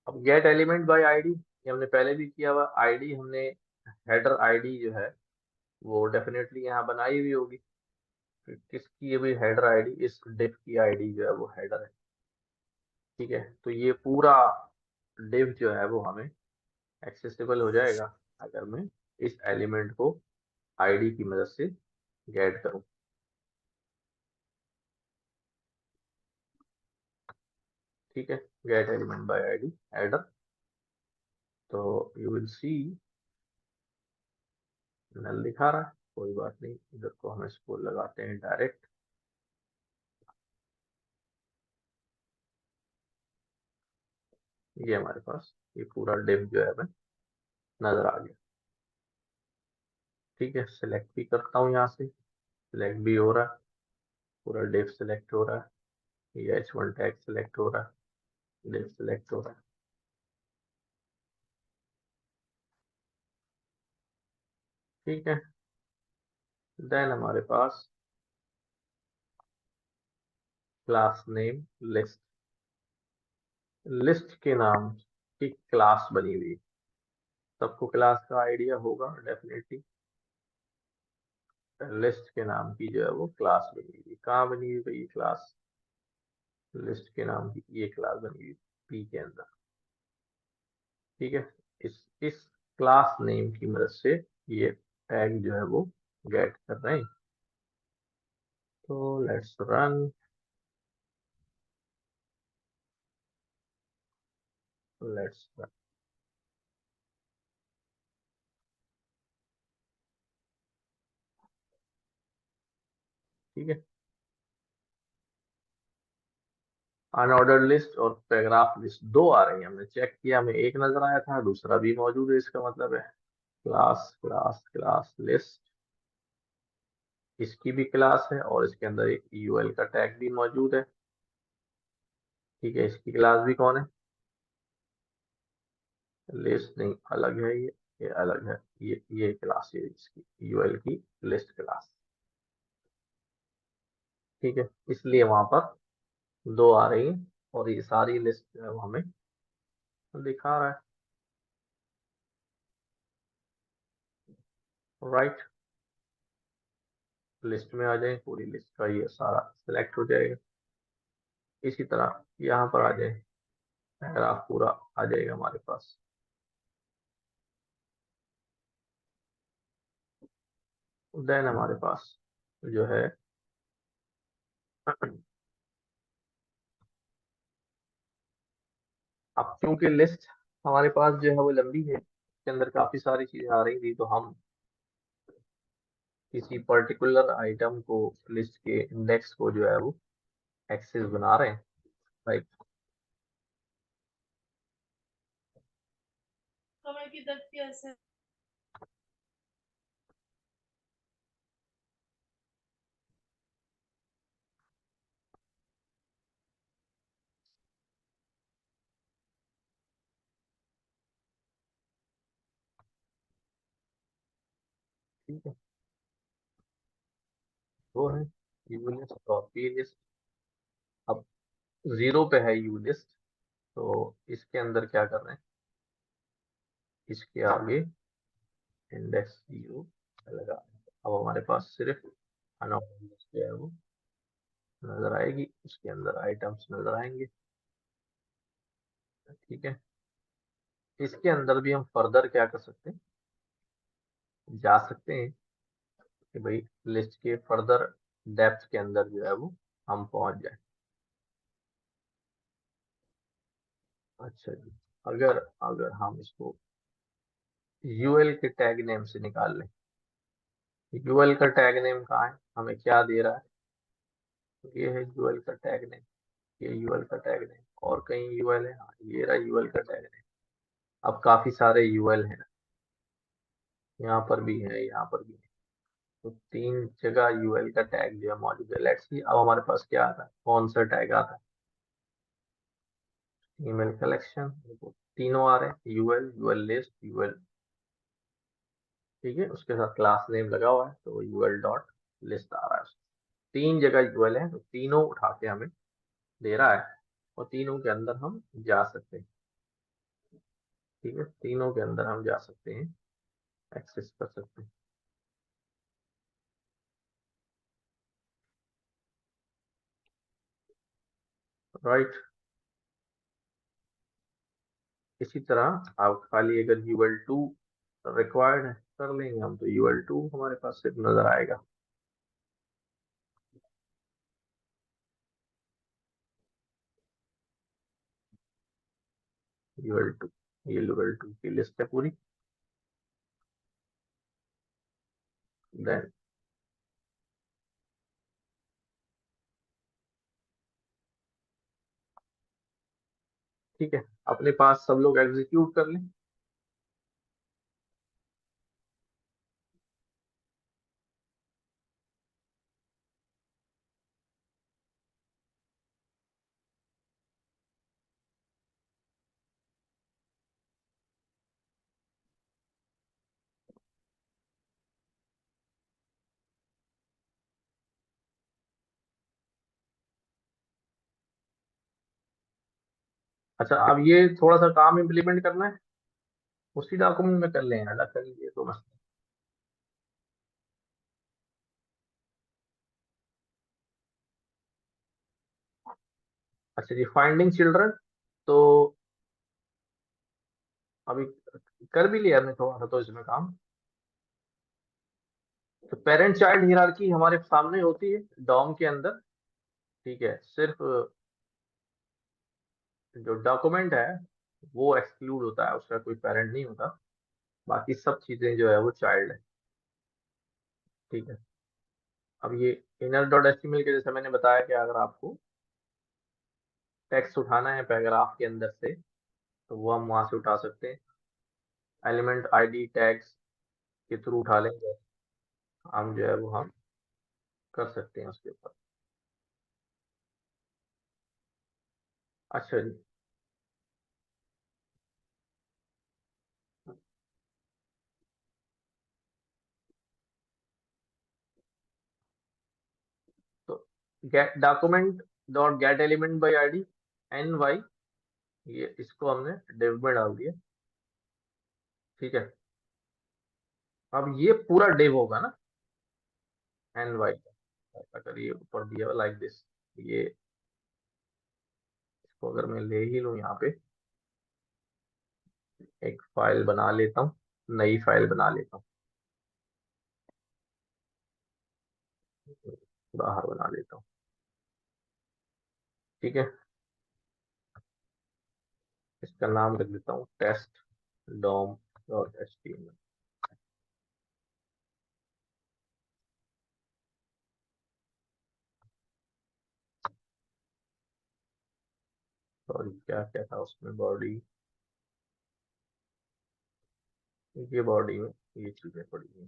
अब गेट एलिमेंट बाय आईडी, ये हमने पहले भी किया हुआ, आईडी हमने हेडर आईडी जो है वो डेफिनेटली यहाँ बनाई हुई होगी। किसकी ये भी हेडर आईडी, इस डिव की आईडी जो है वो हेडर है। ठीक है, तो ये पूरा डिव जो है वो हमें एक्सेसिबल हो जाएगा अगर मैं इस एलिमेंट को आईडी की मदद से गेट करूं। ठीक है, get element by ID header, तो यू विल सी नल दिखा रहा है, कोई बात नहीं, इधर को हम इसको लगाते हैं डायरेक्ट। ये हमारे पास ये पूरा डिव जो है हमें नजर आ गया। ठीक है, सिलेक्ट भी करता हूँ यहाँ से, सिलेक्ट भी हो रहा है, पूरा डिव सिलेक्ट हो रहा है, ये H1 टैग सिलेक्ट हो रहा है, डिव सिलेक्ट हो रहा है। ठीक है, देन हमारे पास क्लास नेम लिस्ट, लिस्ट के नाम की क्लास बनी हुई, सबको क्लास का आइडिया होगा डेफिनेटली। लिस्ट के नाम की जो है वो क्लास बनी हुई, कहाँ बनी हुई भाई क्लास, लिस्ट के नाम की ये क्लास बनी हुई पी के अंदर। ठीक है, इस क्लास नेम की मदद से ये टैग जो है वो गेट कर रहे हैं। तो लेट्स रन, लेट्स रन। ठीक है, अनऑर्डर्ड लिस्ट और पैराग्राफ लिस्ट दो आ रही है, हमने चेक किया, हमें एक नजर आया था, दूसरा भी मौजूद है, इसका मतलब है क्लास क्लास क्लास लिस्ट, इसकी भी क्लास है और इसके अंदर एक यूएल का टैग भी मौजूद है। ठीक है, इसकी क्लास भी कौन है, लिस्ट नहीं, अलग है ये अलग है, ये क्लास है इसकी यूएल की लिस्ट क्लास। ठीक है, इसलिए वहां पर दो आ रही है और ये सारी लिस्ट जो है वो हमें दिखा रहा है। राइट, लिस्ट में आ जाए, पूरी लिस्ट का ये सारा सिलेक्ट हो जाएगा। इसी तरह यहाँ पर आ जाए, पैराग्राफ पूरा आ जाएगा हमारे पास। देन हमारे पास जो है अब क्योंकि लिस्ट हमारे पास जो है वो लंबी है, इसके अंदर काफी सारी चीजें आ रही थी, तो हम किसी पर्टिकुलर आइटम को, लिस्ट के इंडेक्स को जो है वो एक्सेस बना रहे हैं। राइट, कमर की दर्द कैसे? ठीक है, वो है यू लिस्ट और पी लिस्ट। अब जीरो पे है यू लिस्ट, तो इसके अंदर क्या कर रहे हैं, इसके आगे इंडेक्स जीरो लगा। अब हमारे पास सिर्फ अनऑर्डर्ड लिस्ट जो है वो नजर आएगी, उसके अंदर आइटम्स नजर आएंगे। ठीक है, इसके अंदर भी हम फर्दर क्या कर सकते हैं, जा सकते हैं कि भाई लिस्ट के फर्दर डेप्थ के अंदर जो है वो हम पहुंच जाए। अच्छा जी, अगर अगर हम इसको यूएल के टैग नेम से निकाल लें, यूएल का टैग नेम कहाँ है, हमें क्या दे रहा है, ये है यूएल का टैग नेम, ये यूएल का टैग नेम, और कहीं यूएल है, हाँ ये रहा यूएल का टैग नेम। अब काफी सारे यूएल हैं, यहाँ पर भी है, यहाँ पर भी है, तो तीन जगह यूएल का टैग जो है मौजूद है। लेट्स सी अब हमारे पास क्या आता है, कौन सा टैग आता है, ईमेल कलेक्शन, तीनों आ रहे हैं, यूएल, यूएल लिस्ट, यूएल। ठीक है, उसके साथ क्लास नेम लगा हुआ है, तो यूएल डॉट लिस्ट आ रहा है। तीन जगह यूएल है, तो तीनों उठा के हमें दे रहा है, और तीनों के अंदर हम जा सकते हैं। ठीक है, तीनों के अंदर हम जा सकते हैं, एक्सेस कर सकते हैं। राइट, इसी तरह आप खाली अगर यूएल टू रिक्वायर्ड है कर लेंगे हम, तो यूएल टू हमारे पास सिर्फ नजर आएगा। यूएल टू, ये यूएल टू की लिस्ट है पूरी। देन ठीक है, अपने पास सब लोग एग्जीक्यूट कर लें। अच्छा, अब ये थोड़ा सा काम इम्प्लीमेंट करना है, उसी डॉक्यूमेंट में कर लेंगे, अलग कर लीजिए तो मस्त। अच्छा जी, फाइंडिंग चिल्ड्रन, तो अभी कर भी लिया हमने थोड़ा सा तो इसमें काम। तो पेरेंट चाइल्ड हियरार्की हमारे सामने होती है डॉम के अंदर। ठीक है, सिर्फ जो डॉक्यूमेंट है वो एक्सक्लूड होता है, उसका कोई पेरेंट नहीं होता, बाकी सब चीजें जो है वो चाइल्ड है। ठीक है, अब ये इनर डॉट एचटीएमएल के जैसे मैंने बताया कि अगर आपको टेक्स्ट उठाना है पैराग्राफ के अंदर से तो वो हम वहां से उठा सकते हैं, एलिमेंट आईडी टैग्स के थ्रू उठा लेंगे, हम जो है वो हम कर सकते हैं उसके ऊपर। अच्छा जी, तो get document dot get element by ID एन वाई, ये इसको हमने डिव में डाल दिया। ठीक है, अब ये पूरा डिव होगा ना एन वाई का, अगर ये ऊपर दिया लाइक दिस, ये इसको अगर मैं ले ही लूँ यहाँ पे, एक फाइल बना लेता हूँ, नई फाइल बना लेता हूँ, बाहर बना लेता हूँ। ठीक है, इसका नाम रख देता हूँ test DOM dot H T M L. Sorry, क्या क्या था उसमें, बॉडी, ये बॉडी में ये चीजें पड़ी हैं,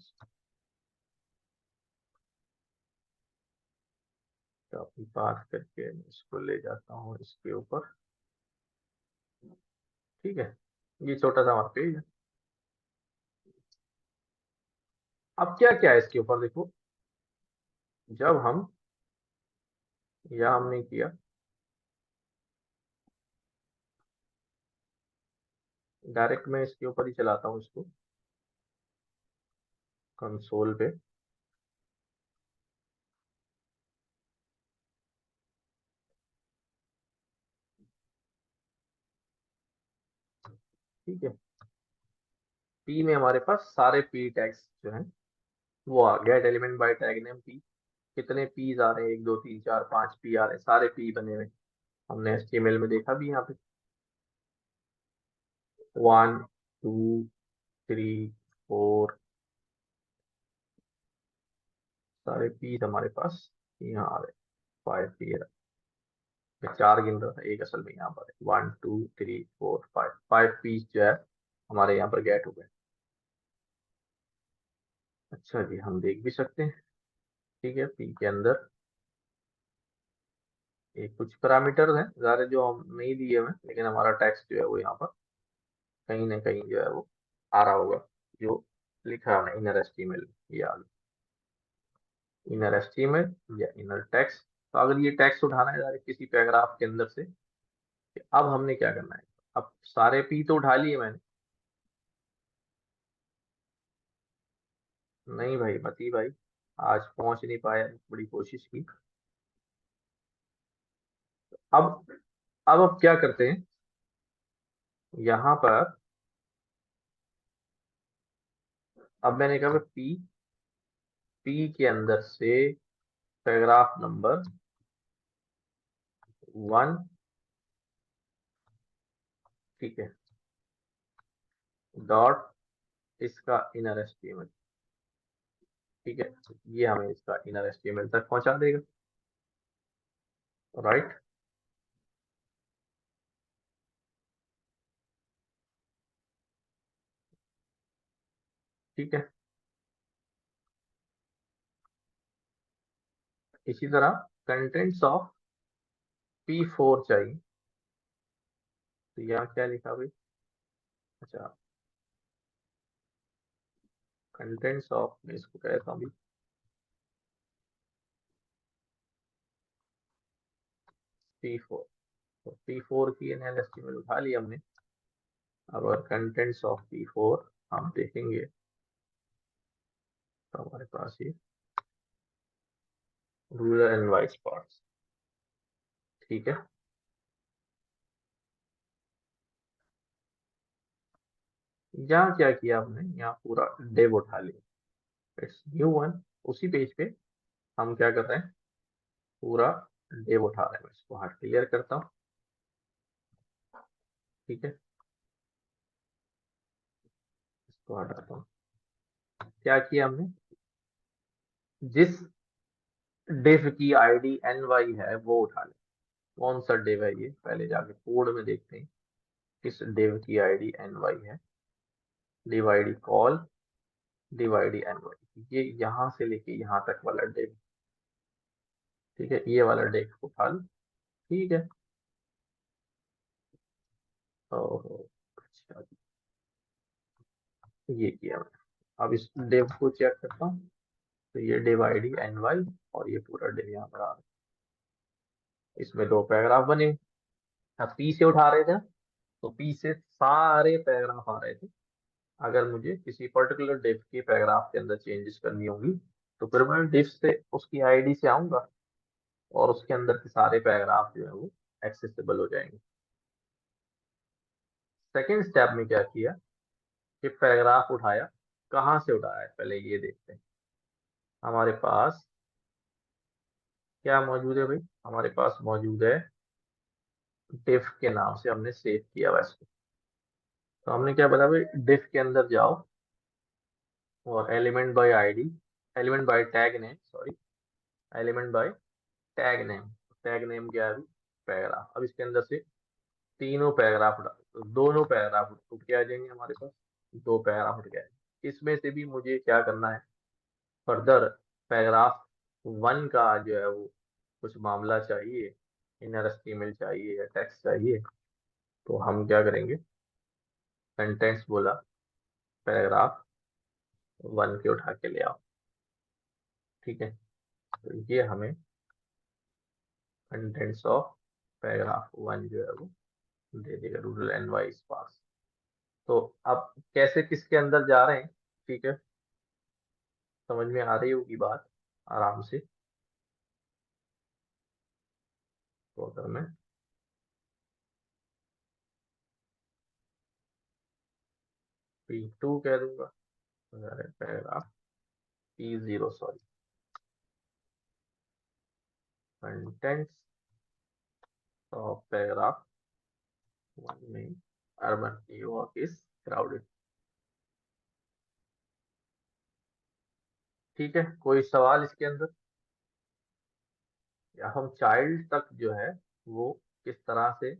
कॉपी पास करके मैं इसको ले जाता हूँ इसके ऊपर। ठीक है, ये छोटा सा हमारा पेज है। अब क्या क्या है इसके ऊपर देखो, जब हम या हमने किया डायरेक्ट, मैं इसके ऊपर ही चलाता हूँ इसको कंसोल पे। ठीक है, पी में हमारे पास सारे पी टैग्स जो हैं वो आ गया, element by tag name P, कितने पीज आ रहे हैं, 1 2 3 4 5 पी आ रहे हैं, सारे पी बने हुए, हमने एचटीएमएल में देखा भी यहाँ पे, 1 2 3 4, सारे पीस हमारे पास यहाँ आ रहे, 5 पी, मैं 4 गिन रहा था, एक असल में यहाँ पर 1 2 3 4 5, 5 पीस जो है हमारे यहाँ पर गेट हो गए। अच्छा जी, हम देख भी सकते हैं। ठीक है, पी के अंदर एक कुछ पैरामीटर हैं ज़्यादा जो हम नहीं दिए हुए, लेकिन हमारा टेक्स्ट जो है वो यहाँ पर कहीं ना कहीं जो है वो आ रहा होगा, जो लिखा है हमने इनर एचटीएमएल, ये आ गया इनर एचटीएमएल या इनर टेक्स्ट। तो अगर ये टेक्स्ट उठाना है डायरेक्ट किसी पैराग्राफ के अंदर से, कि अब हमने क्या करना है, अब सारे पी तो उठा लिए मैंने, नहीं भाई मती भाई, आज पहुंच नहीं पाया, बड़ी कोशिश की। अब अब क्या करते हैं, यहाँ पर अब मैंने कहा पी, पी के अंदर से पैराग्राफ नंबर 1, ठीक है, डॉट इसका इनर एचटीएमएल। ठीक है, ये हमें इसका इनर एचटीएमएल तक पहुंचा देगा, राइट। ठीक है, इसी तरह कंटेंट्स ऑफ P4 चाहिए, तो यहाँ क्या लिखा भाई, अच्छा, कंटेंट्स ऑफ, मैं इसको कहता हूँ P4, तो P4 की इनिशियल एस्टीमेट उठा ली हमने। अब कंटेंट्स ऑफ P4 हम देखेंगे तो हमारे पास ये रूरल एंड वाइज पार्ट्स, ठीक है। यहाँ क्या किया हमने, यहाँ पूरा डेव उठा लिया, इट्स न्यू वन। उसी पेज पे हम क्या कर रहे हैं, पूरा डेव उठा रहे हैं। मैं इसको हार्ड क्लियर करता हूँ, ठीक है, इसको हटाता हूँ। क्या किया हमने, जिस डेव की आईडी NY है वो उठा ले। कौन सा डेव है ये, पहले जाके कोड में देखते हैं किस डेव की आईडी NY है। Div ID call, div ID NY, ये यहाँ से लेके यहाँ तक वाला डेव, ठीक है, ये वाला डेव उठा लो, ठीक है। ओहो, अच्छा, ये किया मैंने। अब इस डेव को चेक करता हूँ, तो ये डिव आईडी NY और ये पूरा डेव यहाँ पर आ रहा है। इसमें दो पैराग्राफ बने। अब पी से उठा रहे थे, तो पी से सारे पैराग्राफ आ रहे थे। अगर मुझे किसी पर्टिकुलर डिव के पैराग्राफ के अंदर चेंजेस करनी होगी, तो फिर मैं डिव से उसकी आईडी से आऊंगा और उसके अंदर के सारे पैराग्राफ जो है वो एक्सेसिबल हो जाएंगे। सेकेंड स्टेप में क्या किया कि पैराग्राफ उठाया। कहाँ से उठाया है पहले ये देखते हैं। हमारे पास क्या मौजूद है भाई, हमारे पास मौजूद है डिफ के नाम से हमने सेव किया हुआ इसको। तो हमने क्या बोला भाई, डिफ के अंदर जाओ और element by ID, element by tag name, sorry, element by tag name. Tag name क्या है अभी, पैराग्राफ। अब इसके अंदर से तीनों पैराग्राफ उठा, तो दोनों पैराग्राफ उठ के आ जाएंगे हमारे पास, दो पैराग्राफ उठ गए। इसमें से भी मुझे क्या करना है, फर्दर पैराग्राफ 1 का जो है वो कुछ मामला चाहिए, इनर एस्टीमेट चाहिए या टेक्स्ट चाहिए। तो हम क्या करेंगे, कंटेंट्स बोला, पैराग्राफ 1 के उठा के ले आओ, ठीक है। तो ये हमें कंटेंट्स ऑफ पैराग्राफ 1 जो है वो दे देगा, रूरल एंड वाइज पास। तो अब कैसे किसके अंदर जा रहे हैं, ठीक है, समझ में आ रही होगी बात आराम से। तो अगर मैं P2 कह दूंगा, अगर paragraph P0, sorry, contents of paragraph 1 में अर्बन न्यूयॉर्क इज क्राउडेड, ठीक है। कोई सवाल इसके अंदर, या हम चाइल्ड तक जो है वो किस तरह से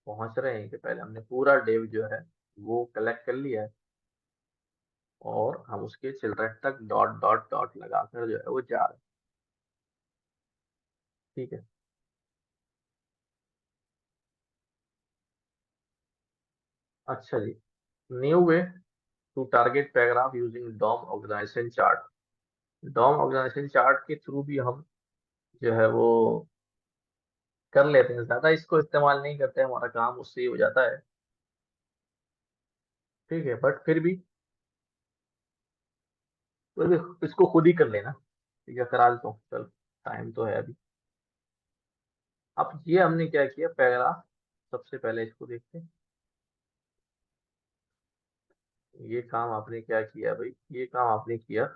पहुंच रहे हैं कि पहले हमने पूरा डेव जो है वो कलेक्ट कर लिया है और हम उसके चिल्ड्रन तक डॉट डॉट डॉट लगाकर जो है वो जा रहे हैं, ठीक है। अच्छा जी, new way to target paragraph using DOM organisation chart. DOM organisation chart के थ्रू भी हम जो है वो कर लेते हैं, ज्यादा इसको इस्तेमाल नहीं करते हैं, हमारा काम उससे ही हो जाता है, ठीक है। बट फिर भी इसको खुद ही कर लेना, ठीक है, करा लेता हूँ, चल, टाइम तो है अभी। अब ये हमने क्या किया, पैराग्राफ, सबसे पहले इसको देखते हैं। ये काम आपने क्या किया भाई, ये काम आपने किया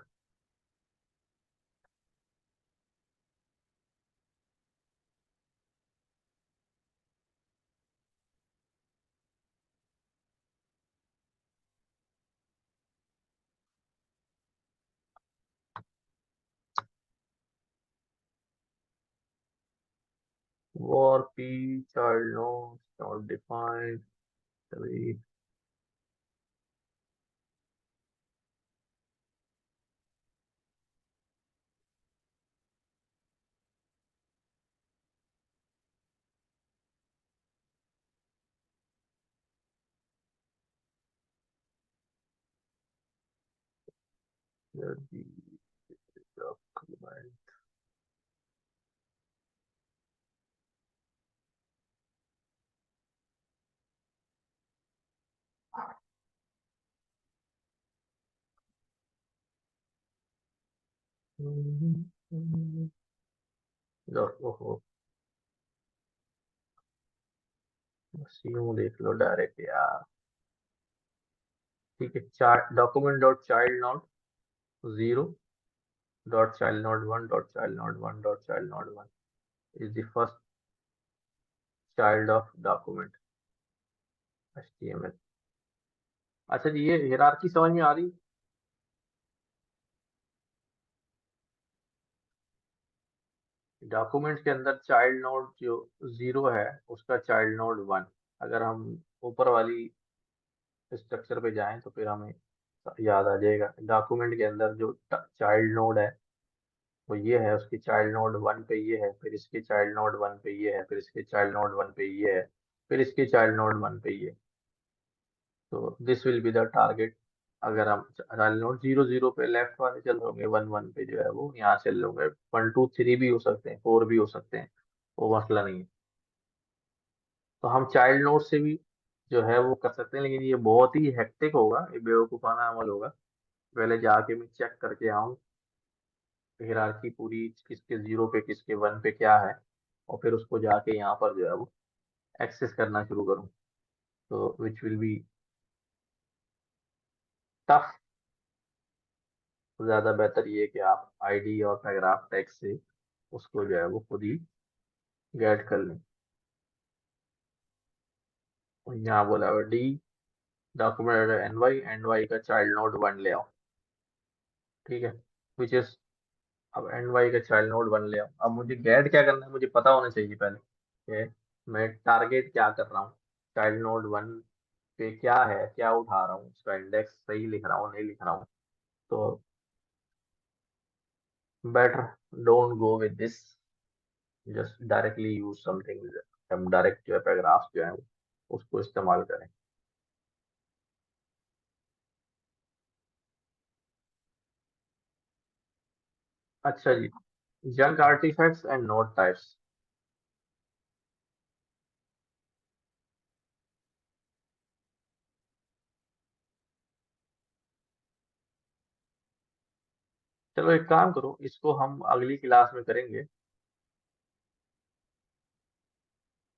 war p child no not defined, तभी जल्दी document। ओहो, बस यूं देख लो डायरेक्ट यार। ठीक है, document dot child not 0 dot child not 1 dot child not 1 dot child not 1 is the first child of document HTML। अच्छा जी, ये हियरार्की समझ में आ रही? डॉक्यूमेंट के अंदर चाइल्ड नोड जो 0 है उसका चाइल्ड नोड 1। अगर हम ऊपर वाली स्ट्रक्चर पे जाएं तो फिर हमें याद आ जाएगा। डॉक्यूमेंट के अंदर जो चाइल्ड नोड है वो ये है, उसकी चाइल्ड नोड 1 पे ये है, फिर इसके चाइल्ड नोड 1 पे ये है, फिर इसके चाइल्ड नोड 1 पे ये है, फिर इसके चाइल्ड नोड 1 पे ये। तो this will be the target. अगर हम चाइल्ड नोड 0 0 पे लेफ्ट वाले चल रहे होंगे, 1 1 पे जो है वो यहाँ चल रहे होंगे, 1 2 3 भी हो सकते हैं, 4 भी हो सकते हैं, वो मसला नहीं है। तो हम चाइल्ड नोड से भी जो है वो कर सकते हैं, लेकिन ये बहुत ही हेक्टिक होगा, ये बेवकूफ़ाना अमल होगा। पहले जाके मैं चेक करके आऊँ हियरार्की पूरी, किसके 0 पे किसके 1 पे क्या है, और फिर उसको जाके यहाँ पर जो है वो एक्सेस करना शुरू करूँ। तो विच विल बी टफ। ज़्यादा बेहतर ये है कि आप आईडी और पैराग्राफ टैग से उसको जो है वो खुद ही गेट कर लें। और यहाँ बोला हुआ डी डॉक्यूमेंट एन वाई का चाइल्ड नोड 1 ले आओ। ठीक है, विच इज, अब एंड वाई का चाइल्ड नोड 1 ले आओ। अब मुझे गेट क्या करना है, मुझे पता होना चाहिए पहले कि मैं टारगेट क्या कर रहा हूँ, चाइल्ड नोड 1 पे क्या है, क्या उठा रहा हूँ, उसका इंडेक्स सही लिख रहा हूँ नहीं लिख रहा हूँ। तो better don't go with this, just directly use something. हम डायरेक्ट जो है पैराग्राफ जो है उसको इस्तेमाल करें। अच्छा जी, junk artifacts and note types. चलो एक काम करो, इसको हम अगली क्लास में करेंगे।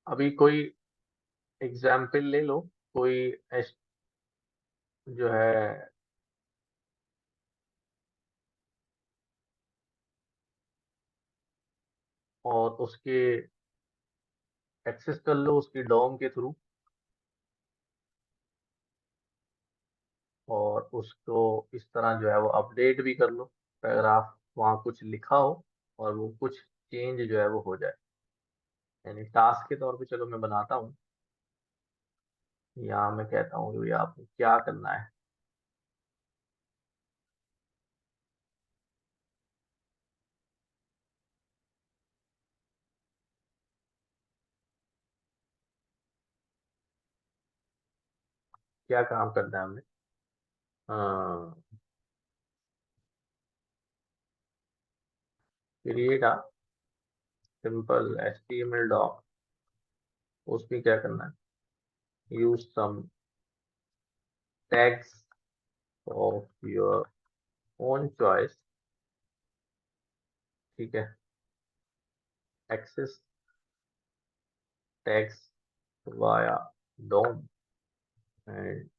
अभी कोई एग्जाम्पल ले लो, कोई जो है और उसके एक्सेस कर लो उसकी डोम के थ्रू, और उसको इस तरह जो है वो अपडेट भी कर लो। पैराग्राफ वहाँ कुछ लिखा हो और वो कुछ चेंज जो है वो हो जाए। यानी टास्क के तौर पे चलो मैं बनाता हूँ, यहाँ मैं कहता हूँ कि भाई आपको क्या करना है। क्या काम करना है हमने, create a simple HTML doc. उसमें क्या करना है, use some tags of your own choice. ठीक है, access tags via DOM and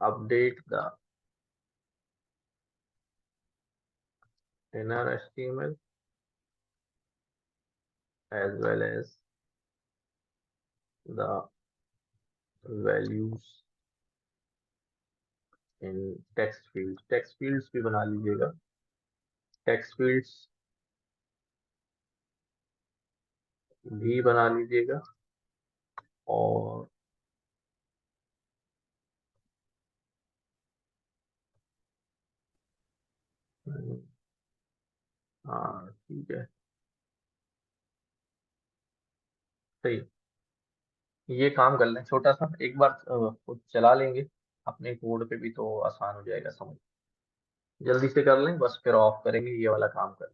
update the inner HTML as well as the values in text fields। text fields भी बना लीजिएगा, text fields भी बना लीजिएगा। और हाँ ठीक है, सही। ये काम कर लें छोटा सा एक बार, खुद चला लेंगे अपने कोड पे भी तो आसान हो जाएगा समझ। जल्दी से कर लें बस, फिर ऑफ करेंगे ये वाला काम कर।